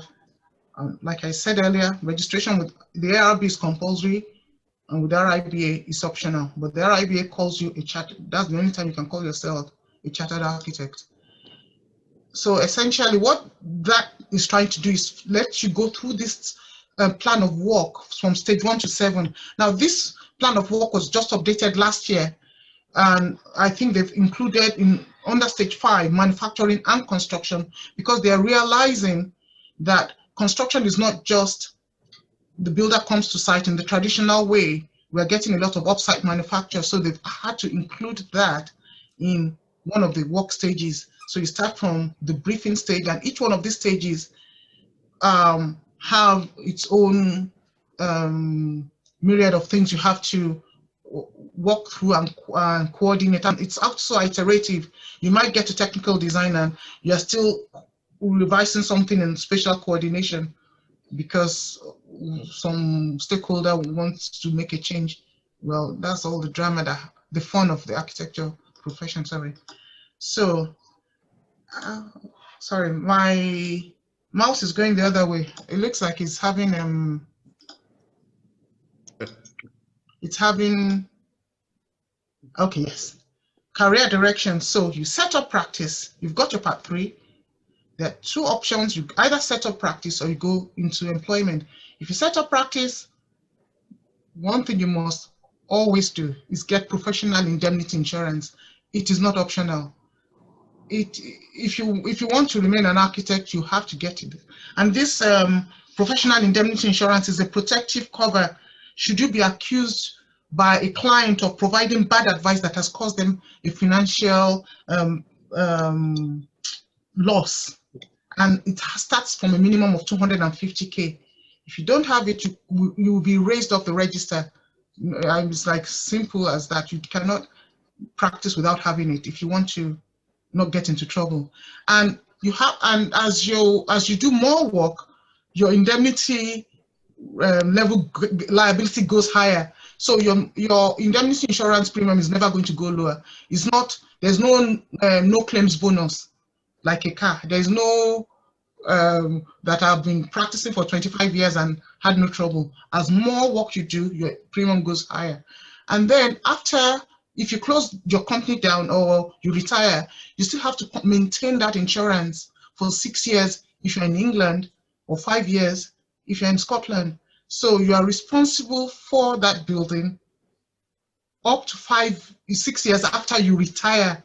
Like I said earlier, registration with the ARB is compulsory, and with RIBA is optional. But the RIBA calls you a chartered, that's the only time you can call yourself a chartered architect. So essentially what that is trying to do is let you go through this plan of work from stage 1 to 7. Now this plan of work was just updated last year, and I think they've included in under stage 5 manufacturing and construction, because they are realizing that construction is not just the builder comes to site in the traditional way. We're getting a lot of off-site manufacture, so they've had to include that in one of the work stages. So you start from the briefing stage, and each one of these stages have its own myriad of things you have to walk through and coordinate. And it's also iterative. You might get to technical design and you're still revising something in spatial coordination because some stakeholder wants to make a change. Well, that's all the drama, the fun of the architecture profession, sorry. So, sorry, my mouse is going the other way. It looks like it's having, okay, yes. Career direction. So you set up practice, you've got your part 3. There are 2 options. You either set up practice or you go into employment. If you set up practice, one thing you must always do is get professional indemnity insurance. It is not optional. If you want to remain an architect, you have to get it. And this professional indemnity insurance is a protective cover should you be accused by a client of providing bad advice that has caused them a financial loss. And it starts from a minimum of 250K. If you don't have it, you will be raised off the register. It's like simple as that. You cannot practice without having it if you want to not get into trouble. And you have, and as you do more work, your indemnity level liability goes higher. So your indemnity insurance premium is never going to go lower. It's not, there's no claims bonus like a car. There's no that I've been practicing for 25 years and had no trouble. As more work you do, your premium goes higher. And then after, if you close your company down or you retire, you still have to maintain that insurance for 6 years if you're in England, or 5 years if you're in Scotland. So you are responsible for that building up to 6 years after you retire.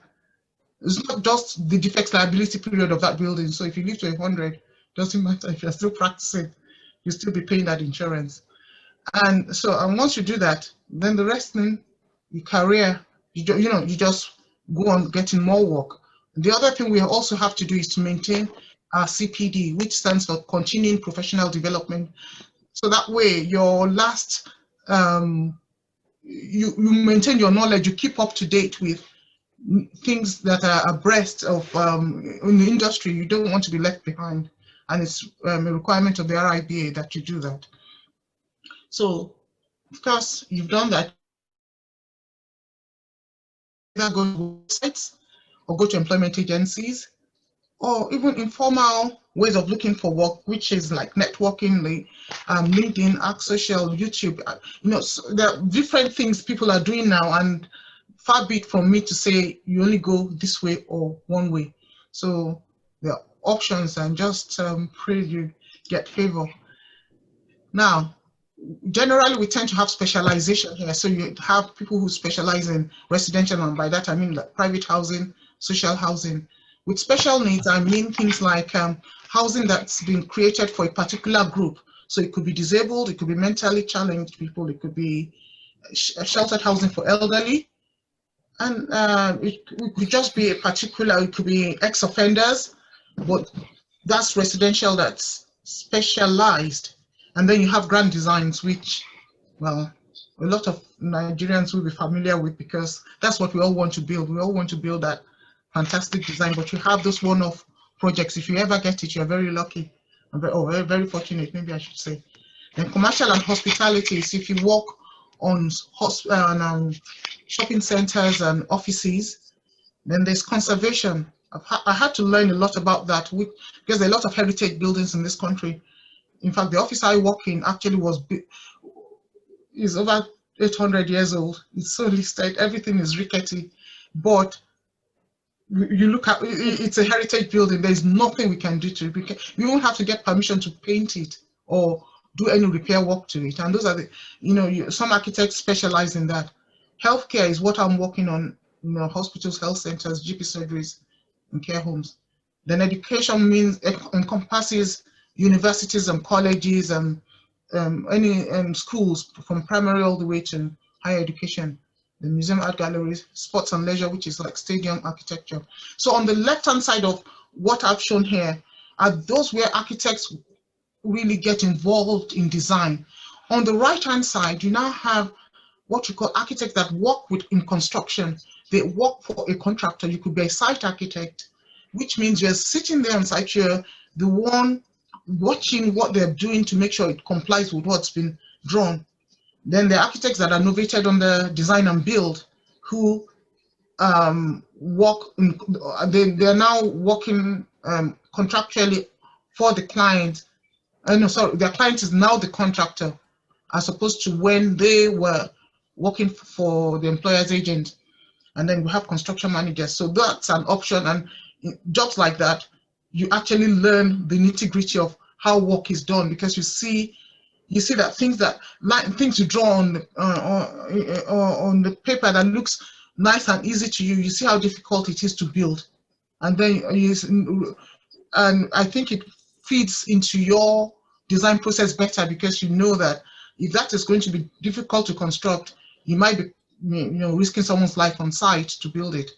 It's not just the defects liability period of that building. So if you live to 100, doesn't matter if you're still practicing, you'll still be paying that insurance. And so, and once you do that, then the rest in your career, you just go on getting more work. The other thing we also have to do is to maintain our CPD, which stands for Continuing Professional Development. So that way, your last, you maintain your knowledge, you keep up to date with things that are abreast of in the industry. You don't want to be left behind, and it's a requirement of the RIBA that you do that. So, of course, you've done that. Either go to websites or go to employment agencies, or even informal ways of looking for work, which is like networking, like LinkedIn, Ask Social, YouTube. So there are different things people are doing now, and far be it from me to say you only go this way or one way. So there are options, and just pray you get favor. Now, generally we tend to have specialization here. So you have people who specialize in residential, and by that I mean like private housing, social housing. With special needs, I mean things like housing that's been created for a particular group. So it could be disabled, it could be mentally challenged people, it could be sheltered housing for elderly, and it could just be a particular, it could be ex-offenders, but that's residential, that's specialized. And then you have grand designs, which, well, a lot of Nigerians will be familiar with, because that's what we all want to build. We all want to build that fantastic design, but you have those one-off projects. If you ever get it, you're very lucky, or very fortunate, maybe I should say. Then commercial and hospitality is if you work on shopping centers and offices. Then there's conservation. I had to learn a lot about that because there are a lot of heritage buildings in this country. In fact, the office I work in actually is over 800 years old. It's so listed, everything is rickety. But you look at it's a heritage building, there's nothing we can do to it. We won't have to get permission to paint it or do any repair work to it. And those are the, some architects specialize in that. Healthcare is what I'm working on, hospitals, health centers, GP surgeries, and care homes. Then education encompasses universities and colleges and any schools from primary all the way to higher education. The museum, art galleries, sports and leisure, which is like stadium architecture. So on the left-hand side of what I've shown here are those where architects really get involved in design. On the right-hand side, you now have what you call architects that work in construction. They work for a contractor. You could be a site architect, which means you're sitting there on site, you're the one watching what they're doing to make sure it complies with what's been drawn. Then the architects that are novated on the design and build, who work, they're now working contractually for the client. No, sorry, their client is now the contractor, as opposed to when they were working for the employer's agent. And then we have construction managers. So that's an option. And jobs like that, you actually learn the nitty-gritty of how work is done, because you see that things you draw on the paper that looks nice and easy to you, you see how difficult it is to build. And then and I think it feeds into your design process better, because you know that if that is going to be difficult to construct, you might be risking someone's life on site to build it.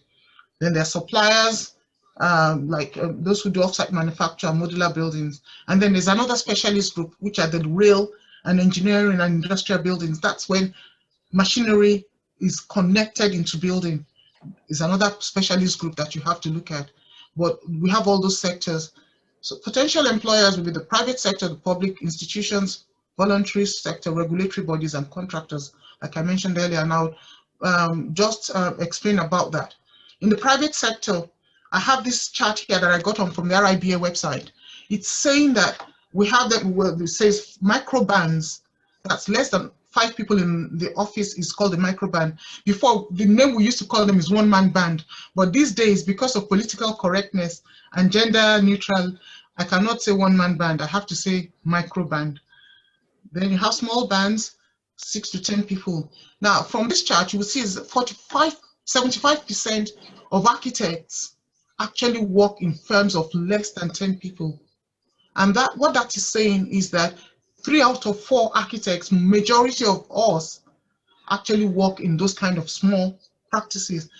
Then there are suppliers, like those who do off-site manufacture, modular buildings. And then there's another specialist group, which are the rail and engineering and industrial buildings. That's when machinery is connected into building. Is another specialist group that you have to look at. But we have all those sectors. So potential employers will be the private sector, the public institutions, voluntary sector, regulatory bodies, and contractors, like I mentioned earlier. Now, just explain about that. In the private sector, I have this chart here that I got from the RIBA website. It's saying that we have that, it says microbands, that's less than 5 people in the office is called a microband. Before, the name we used to call them is one-man band. But these days, because of political correctness and gender neutral, I cannot say one-man band, I have to say microband. Then you have small bands, 6 to 10 people. Now, from this chart, you will see is 75% of architects actually work in firms of less than 10 people. And what that is saying is that 3 out of 4 architects, majority of us, actually work in those kind of small practices.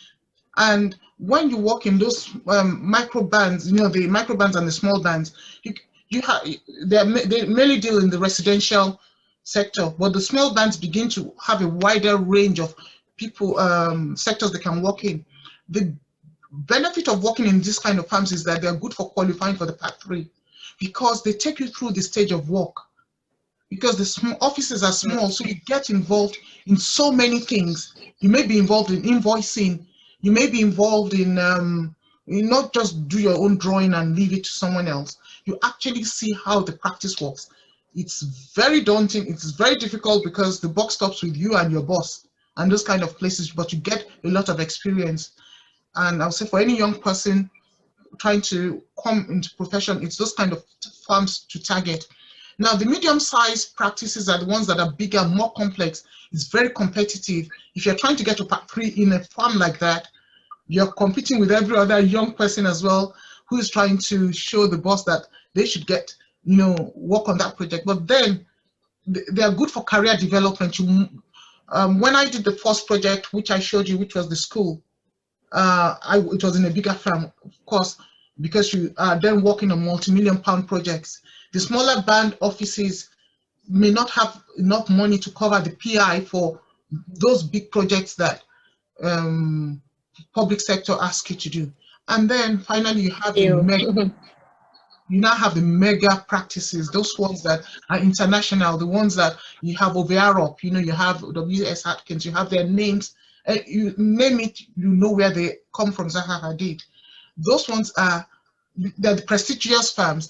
And when you work in those micro bands, the micro bands and the small bands, they mainly deal in the residential sector, but the small bands begin to have a wider range of people, sectors they can work in. The benefit of working in this kind of firms is that they're good for qualifying for the Part 3, because they take you through the stage of work. Because the small offices are small, so you get involved in so many things. You may be involved in invoicing. You may be involved in not just do your own drawing and leave it to someone else. You actually see how the practice works. It's very daunting. It's very difficult because the buck stops with you and your boss and those kind of places, but you get a lot of experience. And I'll say for any young person trying to come into profession, it's those kind of firms to target. Now, the medium-sized practices are the ones that are bigger, more complex. It's very competitive. If you're trying to get to Part 3 in a firm like that, you're competing with every other young person as well who is trying to show the boss that they should get, work on that project. But then they are good for career development. When I did the first project, which I showed you, which was the school, it was in a bigger firm, of course, because you are then working on multi-million-pound projects. The smaller band offices may not have enough money to cover the PI for those big projects that public sector asks you to do. And then finally, you have the mega. You now have the mega practices, those ones that are international, the ones that you have over Europe. You have W.S. Atkins, you have their names You name it, you know where they come from. Zaha Hadid. Those ones are the prestigious firms.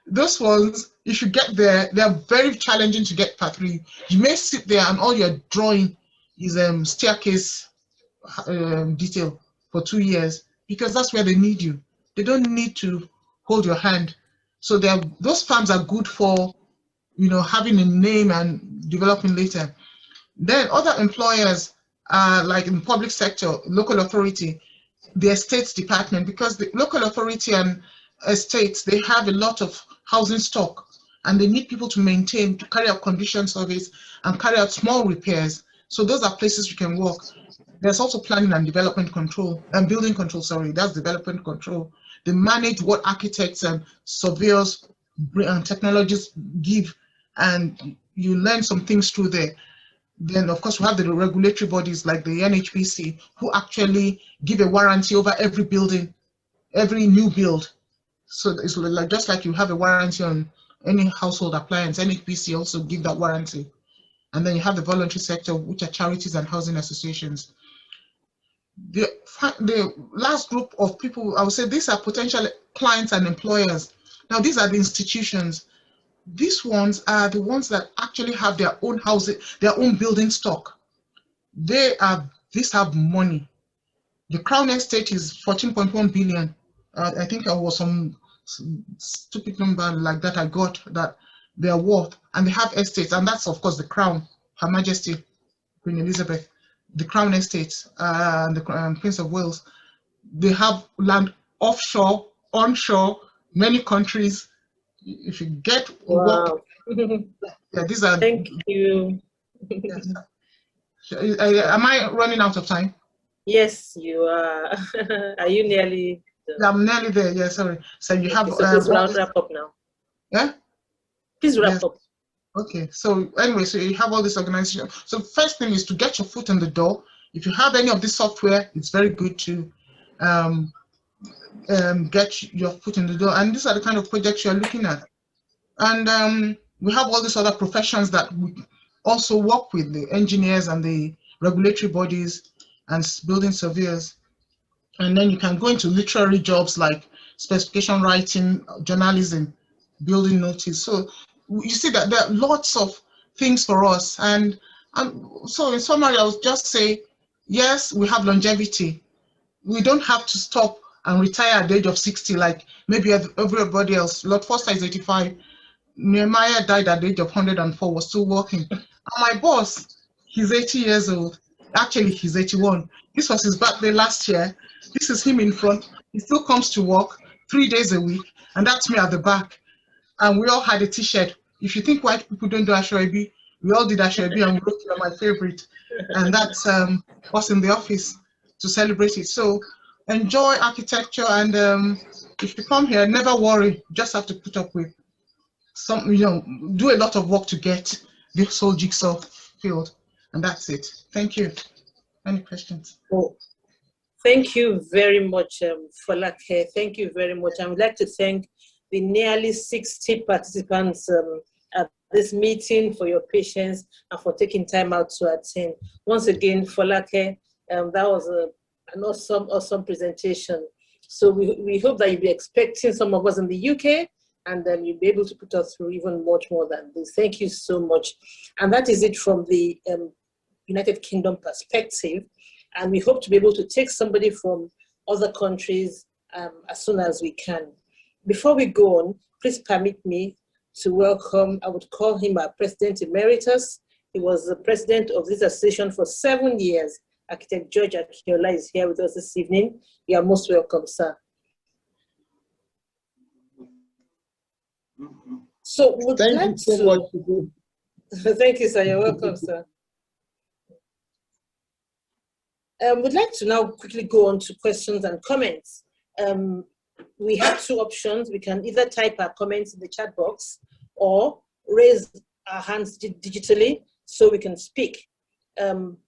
Those ones, if you get there, they are very challenging to get part 3. You may sit there and all you're drawing is staircase detail for 2 years, because that's where they need you. They don't need to hold your hand. So those firms are good for, you know, having a name and developing later. Then other employers are like in public sector, local authority, the estates department, because the local authority and estates, they have a lot of housing stock and they need people to maintain, to carry out condition surveys and carry out small repairs. So those are places you can work. There's also planning and development control, and building control, sorry, that's development control. They manage what architects and surveyors and technologists give, and you learn some things through there. Then, of course, we have the regulatory bodies like the NHBC, who actually give a warranty over every building, every new build. So it's like, just like you have a warranty on any household appliance, NHBC also give that warranty. And then you have the voluntary sector, which are charities and housing associations. The last group of people, I would say these are potential clients and employers. Now, these are the institutions. These ones are the ones that actually have their own housing, their own building stock. These have money. The Crown Estate is 14.1 billion. I think there was some stupid number like that I got that they are worth, and they have estates, and that's of course the Crown, Her Majesty Queen Elizabeth, the Crown Estates, and the Prince of Wales. They have land offshore, onshore, many countries. If you get wow. Yeah, these are. Thank you. Am I running out of time? Yes, you are. Are you nearly done? I'm nearly there. Yeah, sorry. So you have. So please wrap up now. Yeah. Please wrap up. Okay. So anyway, so you have all this organization. So first thing is to get your foot in the door. If you have any of this software, it's very good to get your foot in the door. And these are the kind of projects you're looking at. And we have all these other professions that we also work with, the engineers and the regulatory bodies and building surveyors. And then you can go into literary jobs like specification writing, journalism, building notice. So you see that there are lots of things for us. And so in summary, I would just say, yes, we have longevity. We don't have to stop and retire at the age of 60 like maybe everybody else. Lord Foster is 85. Nehemiah died at the age of 104, was still working. And my boss, he's 80 years old. Actually, he's 81. This was his birthday last year. This is him in front. He still comes to work 3 days a week, and that's me at the back. And we all had a t-shirt. If you think white people don't do Ashwebi, we all did Ashwebi, and we wrote it on my favorite. And that's us in the office to celebrate it. So enjoy architecture, and if you come here, never worry. Just have to put up with some, you know, do a lot of work to get this whole jigsaw filled, and that's it. Thank you. Any questions? Oh, thank you very much, Folake. Thank you very much. I would like to thank the nearly 60 participants at this meeting for your patience and for taking time out to attend. Once again, Folake, that was an awesome presentation. So we hope that you'll be expecting some of us in the UK, and then you'll be able to put us through even much more than this. Thank you so much. And that is it from the United Kingdom perspective. And we hope to be able to take somebody from other countries as soon as we can. Before we go on, please permit me to welcome, I would call him our President Emeritus. He was the president of this association for 7 years. Architect George Akinola is here with us this evening. You are most welcome, sir. So would Thank like you so much. Thank you, sir. You're welcome, sir. We'd like to now quickly go on to questions and comments. We have two options. We can either type our comments in the chat box or raise our hands digitally so we can speak.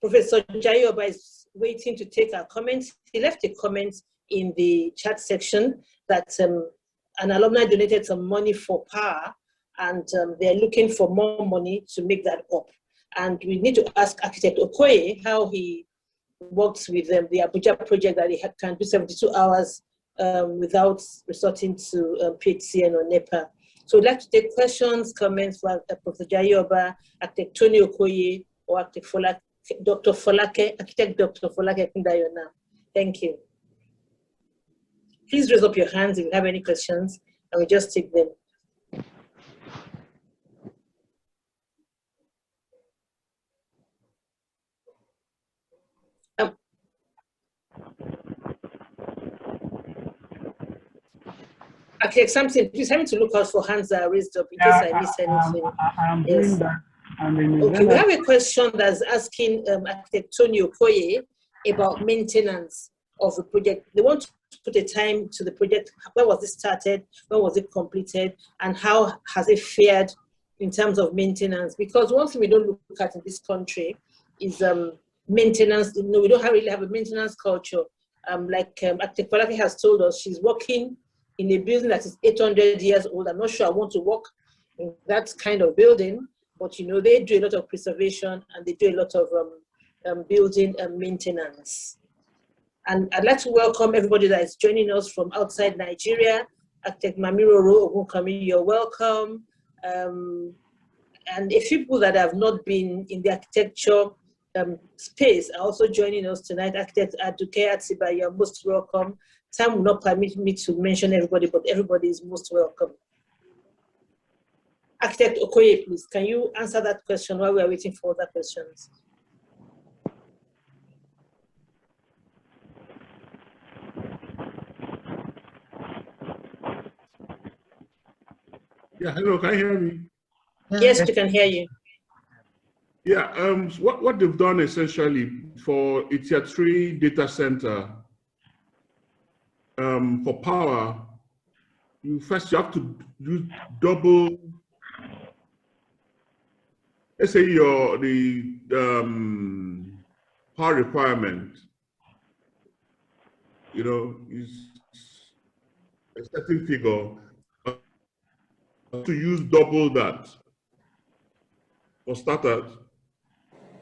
Professor Jaiyeoba is waiting to take our comments. He left a comment in the chat section that an alumni donated some money for power, and they're looking for more money to make that up. And we need to ask Architect Okoye how he worked with the Abuja project that they can do 72 hours without resorting to PHCN or NEPA. So we'd like to take questions, comments from Professor Jaiyeoba, Architect Tony Okoye, or Architect Folake, Dr. Folake, Architect Dr. Folake Opeyemi now. Thank you. Please raise up your hands if you have any questions, and we just take them. Okay, something. Please help me to look out for hands that are raised up in case I miss anything. I'm doing that. Okay, we have a question that's asking Architect Tony Okoye about maintenance of the project. They want to put a time to the project. When was it started? When was it completed? And how has it fared in terms of maintenance? Because one thing we don't look at in this country is maintenance. You know, we don't really have a maintenance culture. Architect Folake has told us, she's working in a building that is 800 years old. I'm not sure I want to work in that kind of building, but you know, they do a lot of preservation and they do a lot of building and maintenance. And I'd like to welcome everybody that is joining us from outside Nigeria. Architect Mamiroro Ogunkami, you're welcome. And a few people that have not been in the architecture space are also joining us tonight. Architect Aduke Atiba, you're most welcome. Time will not permit me to mention everybody, but everybody is most welcome. Architect Okoye, please, can you answer that question while we are waiting for other questions? Yeah, hello, can you hear me? Yes, we can hear you. Yeah, what they've done essentially for a tier 3 data center, for power, you have to use double. Let's say the power requirement, you know, is a certain figure. To use double that for starters,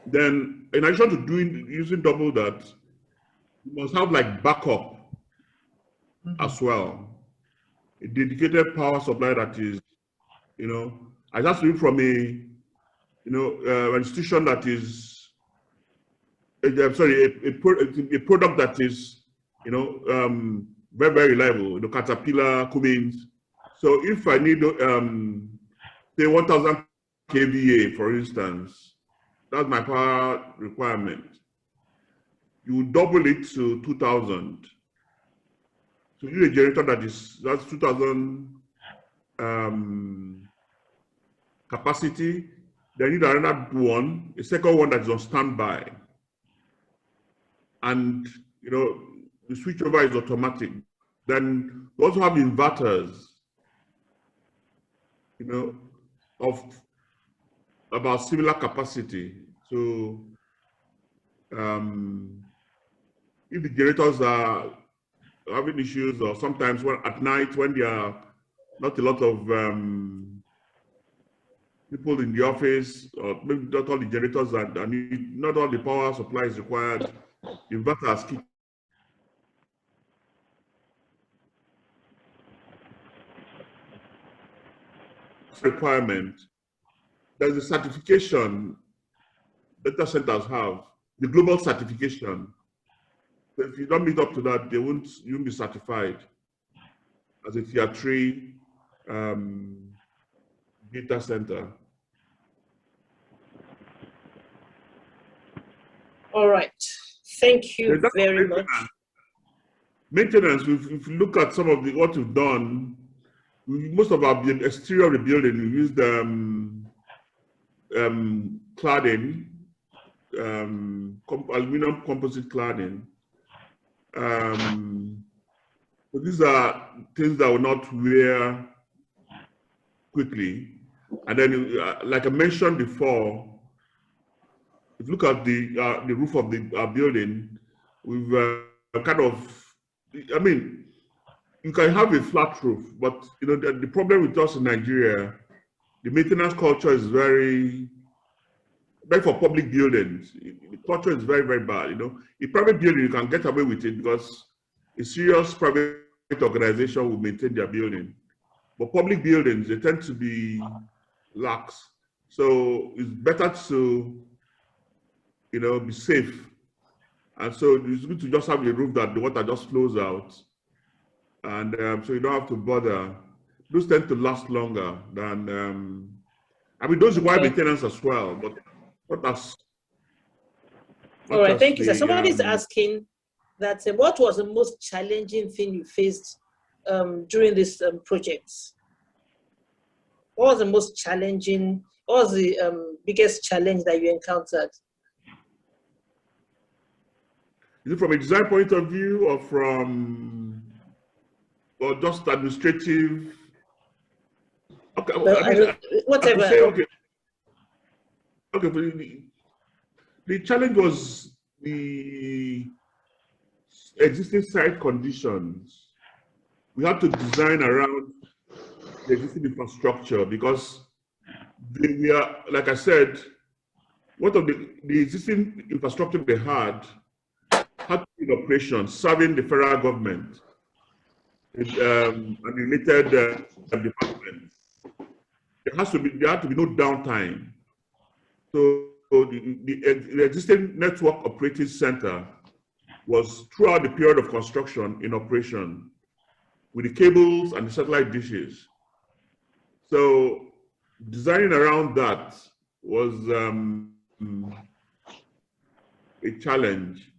then in addition to using double that, you must have like backup as well. A dedicated power supply that is, you know, I just read from an institution that is, sorry, a product that is, you know, very, very reliable, the Caterpillar, Cummins. So if I need, say 1000 kVA, for instance, that's my power requirement. You double it to 2000. So you need a generator that's 2000 capacity. Then you need another one, a second one that is on standby. And you know, the switchover is automatic. Then you also have inverters, you know, of about similar capacity. So if the generators are having issues, or sometimes when at night when there are not a lot of people in the office, or maybe not all the generators that need, not all the power supply is required, the inverters keep requirement. There's a certification data centers have, the global certification. So if you don't meet up to that, you won't be certified as a tier 3 data center. All right. Thank you very much. Maintenance, if you look at some of what we've done, most of our exterior of the building, we used cladding, aluminum composite cladding. So these are things that will not wear quickly. And then, like I mentioned before, if you look at the roof of the building, we've kind of, I mean, you can have a flat roof, but you know the problem with us in Nigeria, the maintenance culture is very But for public buildings, the culture is very, very bad. You know, in private building, you can get away with it because a serious private organization will maintain their building. But public buildings, they tend to be lax. So it's better to, you know, be safe. And so it's good to just have a roof that the water just flows out. And so you don't have to bother. Those tend to last longer than, I mean, those require maintenance as well, but not as. All right, thank you, sir. Somebody's asking that what was the most challenging thing you faced during this project? What was the most challenging, what was the biggest challenge that you encountered? Is it from a design point of view or from, or just administrative? Okay, well, I mean, whatever. Say, okay. Okay, the challenge was the existing site conditions. We had to design around the existing infrastructure because we are, like I said, what of the existing infrastructure they had to be in operation, serving the federal government and related departments. There had to be no downtime. So the existing network operating center was throughout the period of construction in operation with the cables and the satellite dishes. So designing around that was a challenge.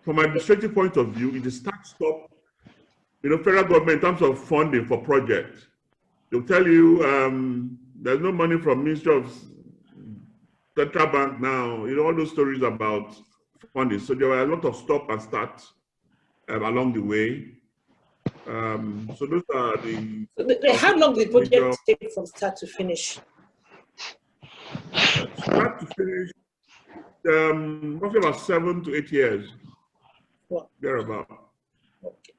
From an administrative point of view, it is start-stop. You know, federal government in terms of funding for projects, they'll tell you there's no money from Ministry of Central Bank now. You know, all those stories about funding. So there were a lot of stop and start along the way. So those are the. So how long did the project take from start to finish? Start to finish, roughly about 7 to 8 years. Wow. Thereabout. Okay.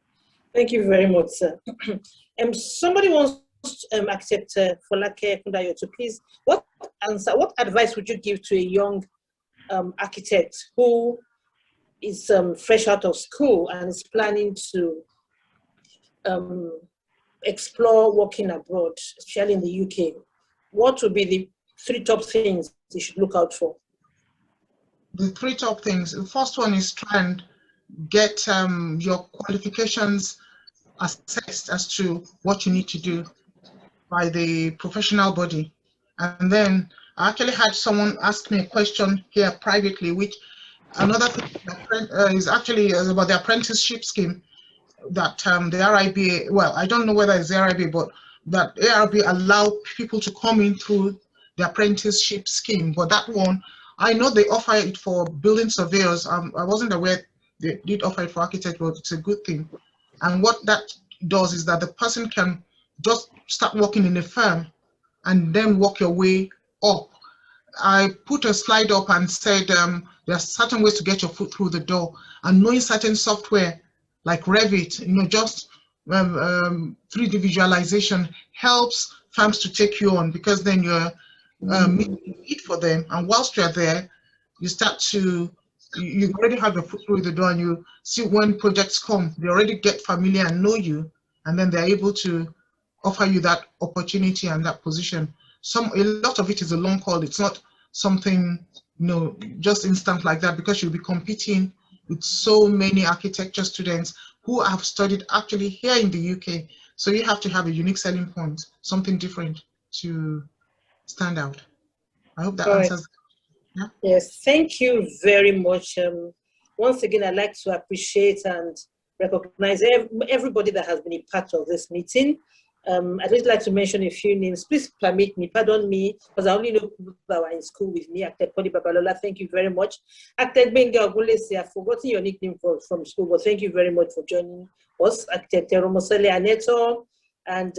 Thank you very much, sir. Somebody wants Architect Folake Opeyemi to please, what advice would you give to a young architect who is fresh out of school and is planning to explore working abroad, especially in the UK? What would be the 3 top things they should look out for? The 3 top things. The first one is try and get your qualifications assessed as to what you need to do by the professional body. And then I actually had someone ask me a question here privately, which another thing is actually about the apprenticeship scheme that the RIBA, well, I don't know whether it's the RIBA, but that ARB allow people to come in through the apprenticeship scheme. But that one, I know they offer it for building surveyors. I wasn't aware they did offer it for architects, but it's a good thing. And what that does is that the person can just start working in a firm and then work your way up. I put a slide up and said there are certain ways to get your foot through the door, and knowing certain software like Revit, you know, just 3D visualization helps firms to take you on, because then you're meeting a need for them, and whilst you're there, you start to, you already have your foot through the door, and you see when projects come, they already get familiar and know you, and then they're able to offer you that opportunity and that position. A lot of it is a long haul. It's not something, you know, just instant like that, because you'll be competing with so many architecture students who have studied actually here in the UK. So you have to have a unique selling point, something different to stand out. I hope that answers. Yeah? Yes, thank you very much. Once again, I'd like to appreciate and recognize everybody that has been a part of this meeting. I'd just like to mention a few names. Please permit me, pardon me, because I only know people that were in school with me. Architect Kodi Babalola, thank you very much. Architect Benga Ogulese, I've forgotten your nickname from school, but thank you very much for joining us. Architect Romosele Aneto, and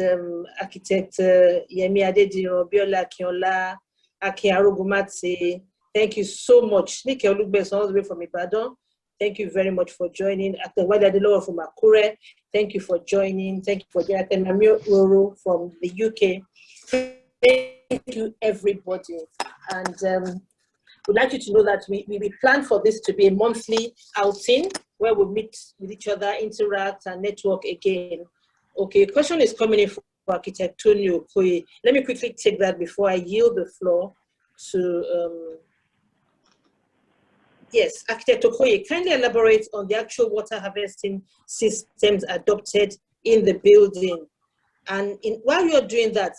Architect Yemi Adediro, Biola Kiola, Aki Arugumate. Thank you so much. Nike Olugbeson, all the way from Ibadan. Thank you very much for joining. Architect Wade Adelowo from Akure, thank you for joining. Thank you for joining. Architect Namio Roro from the UK. Thank you, everybody. And we'd like you to know that we plan for this to be a monthly outing where we meet with each other, interact, and network again. Okay, a question is coming in for Architect Tony Okoye. Let me quickly take that before I yield the floor to, yes, Architect Okoye, kindly elaborate on the actual water harvesting systems adopted in the building. And while you're doing that,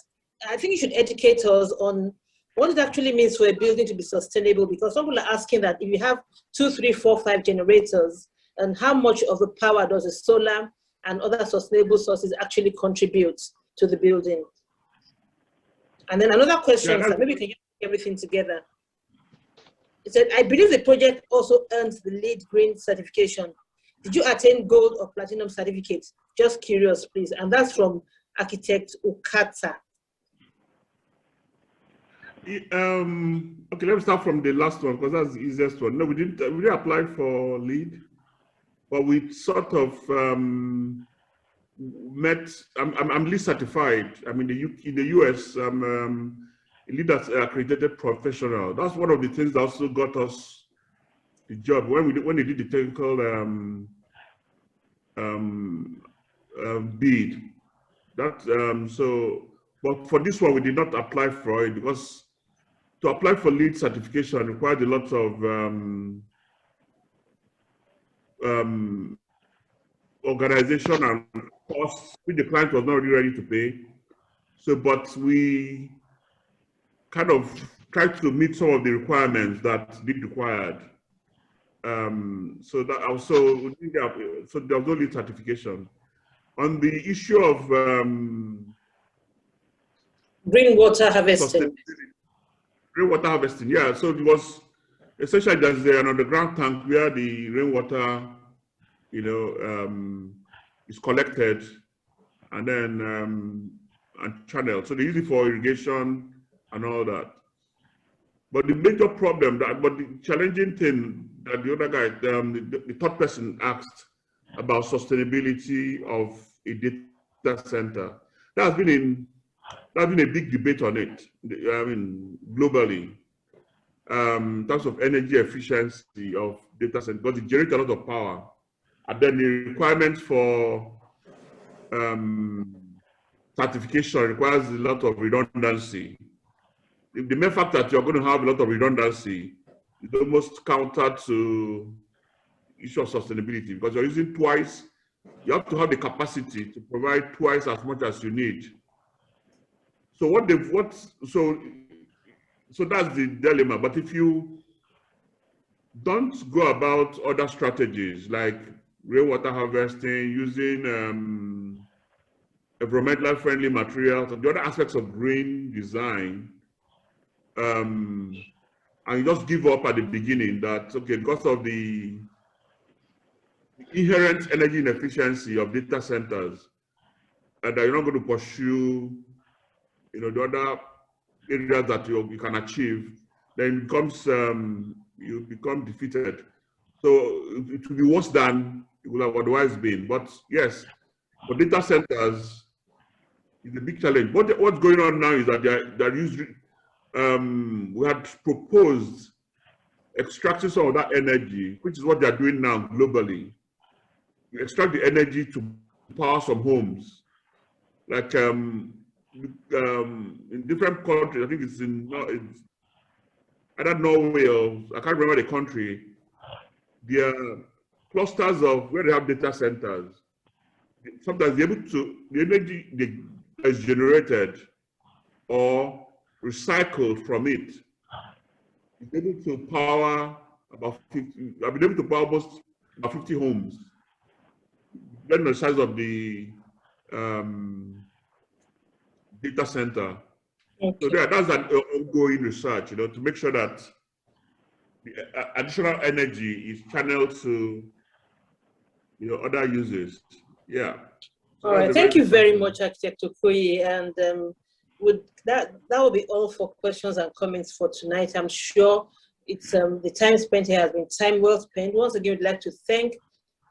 I think you should educate us on what it actually means for a building to be sustainable, because some people are asking that if you have 2, 3, 4, 5 generators, and how much of the power does the solar and other sustainable sources actually contribute to the building? And then another question, so maybe we can get everything together. It said, I believe the project also earns the LEED Green certification. Did you attain gold or platinum certificates? Just curious, please. And that's from Architect Okata. Okay, let me start from the last one because that's the easiest one. No, we didn't apply for LEED, but we sort of met. I'm LEED certified. I'm in the US. I'm a LEED accredited professional. That's one of the things that also got us the job when they did the technical bid. But for this one we did not apply for it because to apply for LEED certification required a lot of organization and costs which the client was not really ready to pay. So, but we kind of tried to meet some of the requirements that LEED required. So that also, so there was no LEED certification. On the issue of rainwater harvesting. Rainwater harvesting, yeah. So it was essentially there's an underground tank where the rainwater, is collected and then and channeled. So they use it for irrigation and all that. But the major problem, but the challenging thing that the other guy, the third person asked about sustainability of a data center. That's been a big debate on it. I mean, globally, in terms of energy efficiency of data centers, because it generates a lot of power, and then the requirements for certification requires a lot of redundancy. The mere fact that you're going to have a lot of redundancy is almost counter to the issue of sustainability because you're using twice. You have to have the capacity to provide twice as much as you need. So so that's the dilemma. But if you don't go about other strategies like rainwater harvesting, using environmentally friendly materials, and the other aspects of green design, and you just give up at the beginning that, okay, because of the inherent energy inefficiency of data centers, and that you're not going to pursue, the other areas that you can achieve, then it becomes, you become defeated. So it will be worse than it would have otherwise been. But yes, for data centers, it's a big challenge. What's going on now is that they're using, we had proposed extracting some of that energy, which is what they're doing now globally. You extract the energy to power some homes. Like in different countries, I think it's either Norway or I can't remember the country, there are clusters of where they have data centers. Sometimes the energy that is generated or recycled from it is able to power about 50, I've been able to power almost about 50 homes, depending on the size of the data center. Okay. So that's an ongoing research, to make sure that the additional energy is channeled to, other uses. Yeah. So all right. Thank you very much, Architect Okoye. And that will be all for questions and comments for tonight. I'm sure it's the time spent here has been time well spent. Once again, we'd like to thank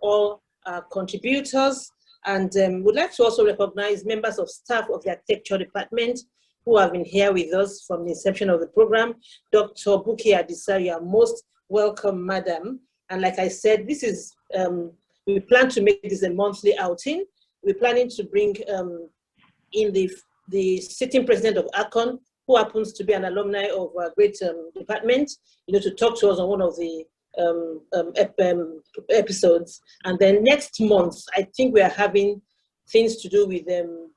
all our contributors, and would like to also recognize members of staff of the architecture department, who have been here with us from the inception of the program. Dr. Buki Adisa, you are most welcome, madam. And like I said, this is, we plan to make this a monthly outing. We're planning to bring in the sitting president of ACON, who happens to be an alumni of a great department, to talk to us on one of the episodes. And then next month, I think we are having things to do with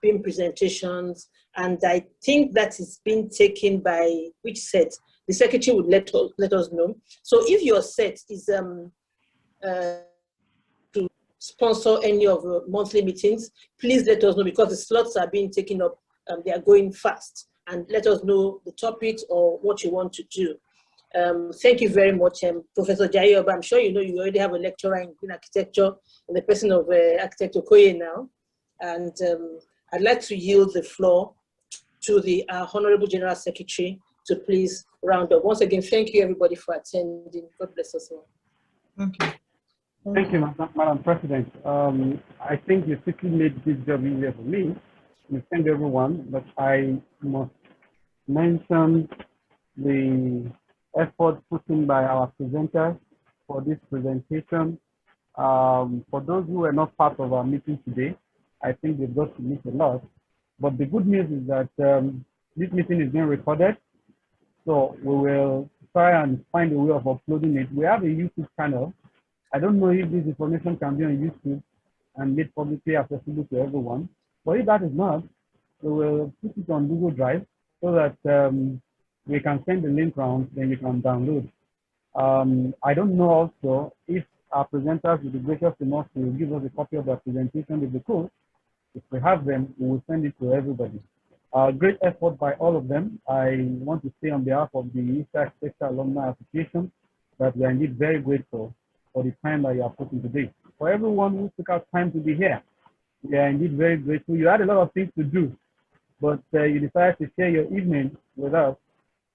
BIM presentations, and I think that is being taken by which set? The secretary would let us know. So if your set is to sponsor any of the monthly meetings, please let us know, because the slots are being taken up. They are going fast, and let us know the topics or what you want to do. Thank you very much, Professor Jaiyeoba. I'm sure you know you already have a lecturer in green architecture in the person of architect Okoye now. And I'd like to yield the floor to the Honorable General Secretary to please round up. Once again, thank you everybody for attending. God bless us all. Thank you. Thank you, Madam President. I think you quickly made this job easier for me. I thank everyone, but I must mention the effort put in by our presenters for this presentation. For those who are not part of our meeting today, I think they've got to miss a lot. But the good news is that this meeting is being recorded, so we will try and find a way of uploading it. We have a YouTube channel. I don't know if this information can be on YouTube and made publicly accessible to everyone. But if that is not, we will put it on Google Drive so that we can send the link around, then you can download. I don't know also if our presenters will be gracious enough to give us a copy of their presentation if they could. If we have them, we will send it to everybody. Great effort by all of them. I want to say on behalf of the East Architecture Alumni Association that we are indeed very grateful for the time that you are putting today. For everyone who took out time to be here, we are indeed very grateful. You had a lot of things to do, but you decided to share your evening with us.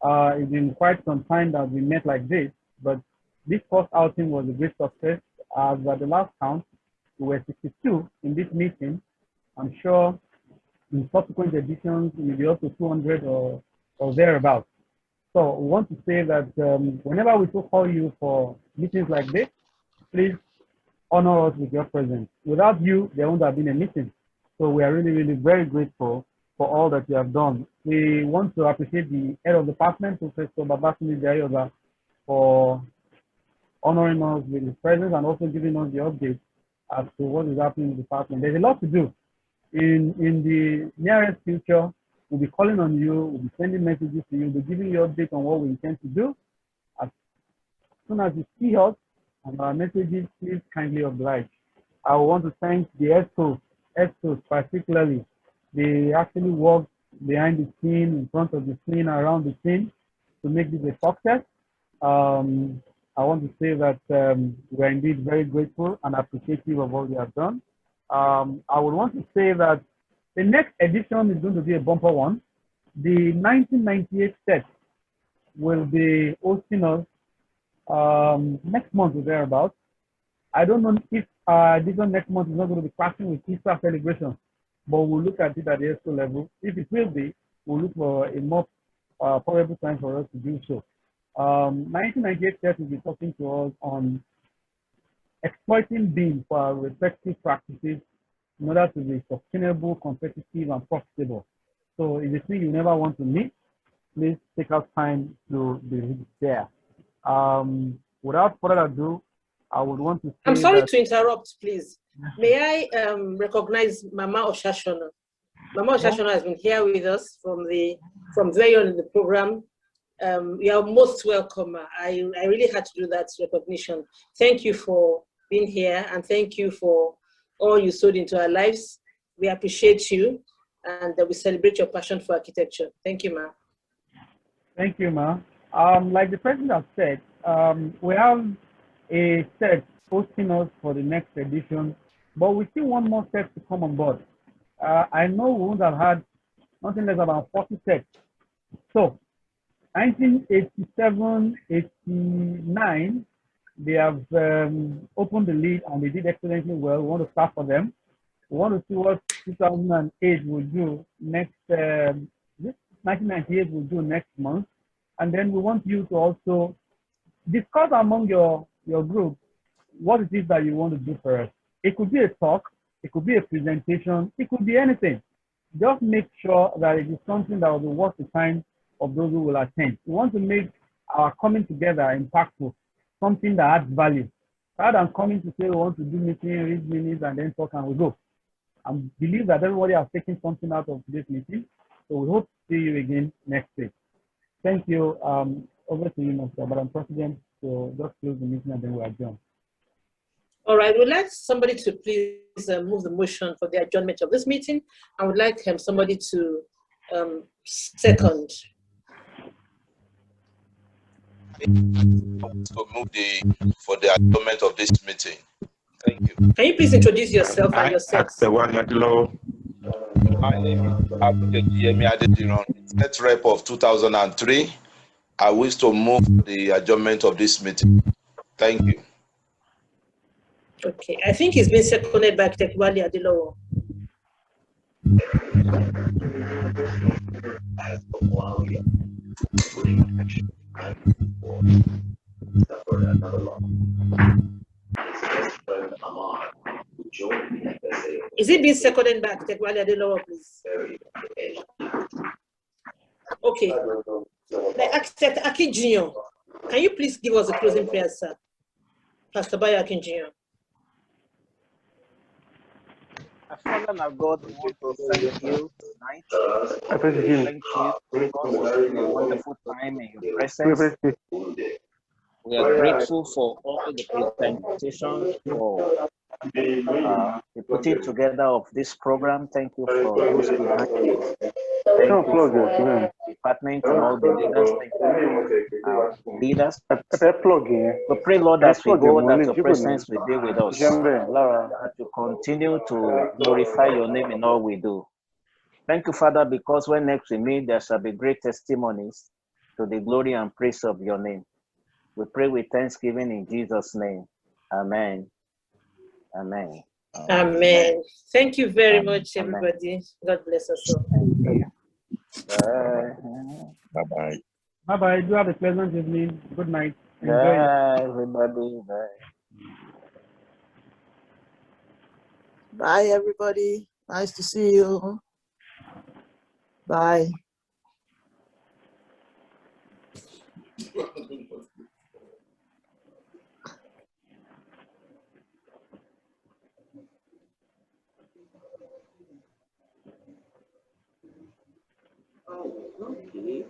It's been quite some time that we met like this, but this first outing was a great success. As at the last count, we were 62 in this meeting. I'm sure in subsequent editions, it will be up to 200 or thereabouts. So we want to say that whenever we call you for meetings like this, please honor us with your presence. Without you, there wouldn't have been a meeting. So we are really, really very grateful for all that you have done. We want to appreciate the head of the department, Professor Babatunde Jaiyeoba, for honoring us with his presence and also giving us the update as to what is happening in the department. There's a lot to do. In the nearest future, we'll be calling on you, we'll be sending messages to you, we'll be giving you updates on what we intend to do. As soon as you see us and our messages, please kindly oblige. I want to thank the ESCOs particularly. They actually work behind the scene, in front of the scene, around the scene to make this a success. I want to say that we're indeed very grateful and appreciative of all you have done. I would want to say that the next edition is going to be a bumper one. The 1998 set will be hosting us next month or thereabouts. I don't know if edition next month is not going to be clashing with Easter celebration, but we'll look at it at the ESCO level. If it will be, we'll look for a more probable time for us to do so. 1998 set will be talking to us on exploiting BIM for our respective practices in order to be sustainable, competitive, and profitable. So if you think you never want to meet, please take out time to be there. Without further ado, I would want to say I'm sorry to interrupt, please. May I recognize Mama Oshashona? Mama Oshashona has been here with us from very early in the program. You are most welcome. I really had to do that recognition. Thank you for being here, and thank you for all you sowed into our lives. We appreciate you, and we celebrate your passion for architecture. Thank you, Ma. Thank you, Ma. Like the president has said, we have a set hosting us for the next edition, but we still want more sets to come on board. I know we would have had nothing less about 40 sets. So 1987, 89, they have opened the lead and they did excellently well. We want to start for them. We want to see what 2008 will do next 1998 will do next month. And then we want you to also discuss among your group what it is that you want to do for us. It could be a talk, it could be a presentation, it could be anything. Just make sure that it is something that will be worth the time of those who will attend. We want to make our coming together impactful, something that adds value. Rather than coming to say we want to do meeting, read minutes, and then talk and we go. I believe that everybody has taken something out of today's meeting. So we hope to see you again next week. Thank you. Over to you, Mr. Madam President. So just close the meeting and then we adjourn. All right, we'd like somebody to please move the motion for the adjournment of this meeting. I would like somebody to second. To move for the adjournment of this meeting. Thank you. Can you please introduce yourself and your sex? My name is Babatunde Jaiyeoba, set rep of 2003. I wish to move the adjournment of this meeting. Thank you. Okay, I think it's been seconded by Titi Adeleye. Is it being seconded by Titi Adeleye, please? Okay. The architect Akin Jr., can you please give us a closing prayer, sir? Pastor Bayo Akin Jr. Father and our God, we want to thank you tonight. Thank you for a wonderful time in your presence. We are grateful for all the presentations, for the putting together of this program. Thank you for those behind it. Thank you for partnering and all the leaders. Thank you, leaders. We pray, Lord, as we go, that your presence will be with us. That you continue to glorify your name in all we do. Thank you, Father, because when next we meet, there shall be great testimonies to the glory and praise of your name. We pray with thanksgiving in Jesus' name. Amen. Amen. Amen. Thank you very much, everybody. God bless us all. Bye. Bye-bye. Bye-bye. Do have a pleasant evening. Good night. Enjoy. Bye, everybody. Bye. Bye, everybody. Nice to see you. Bye. Oh, okay.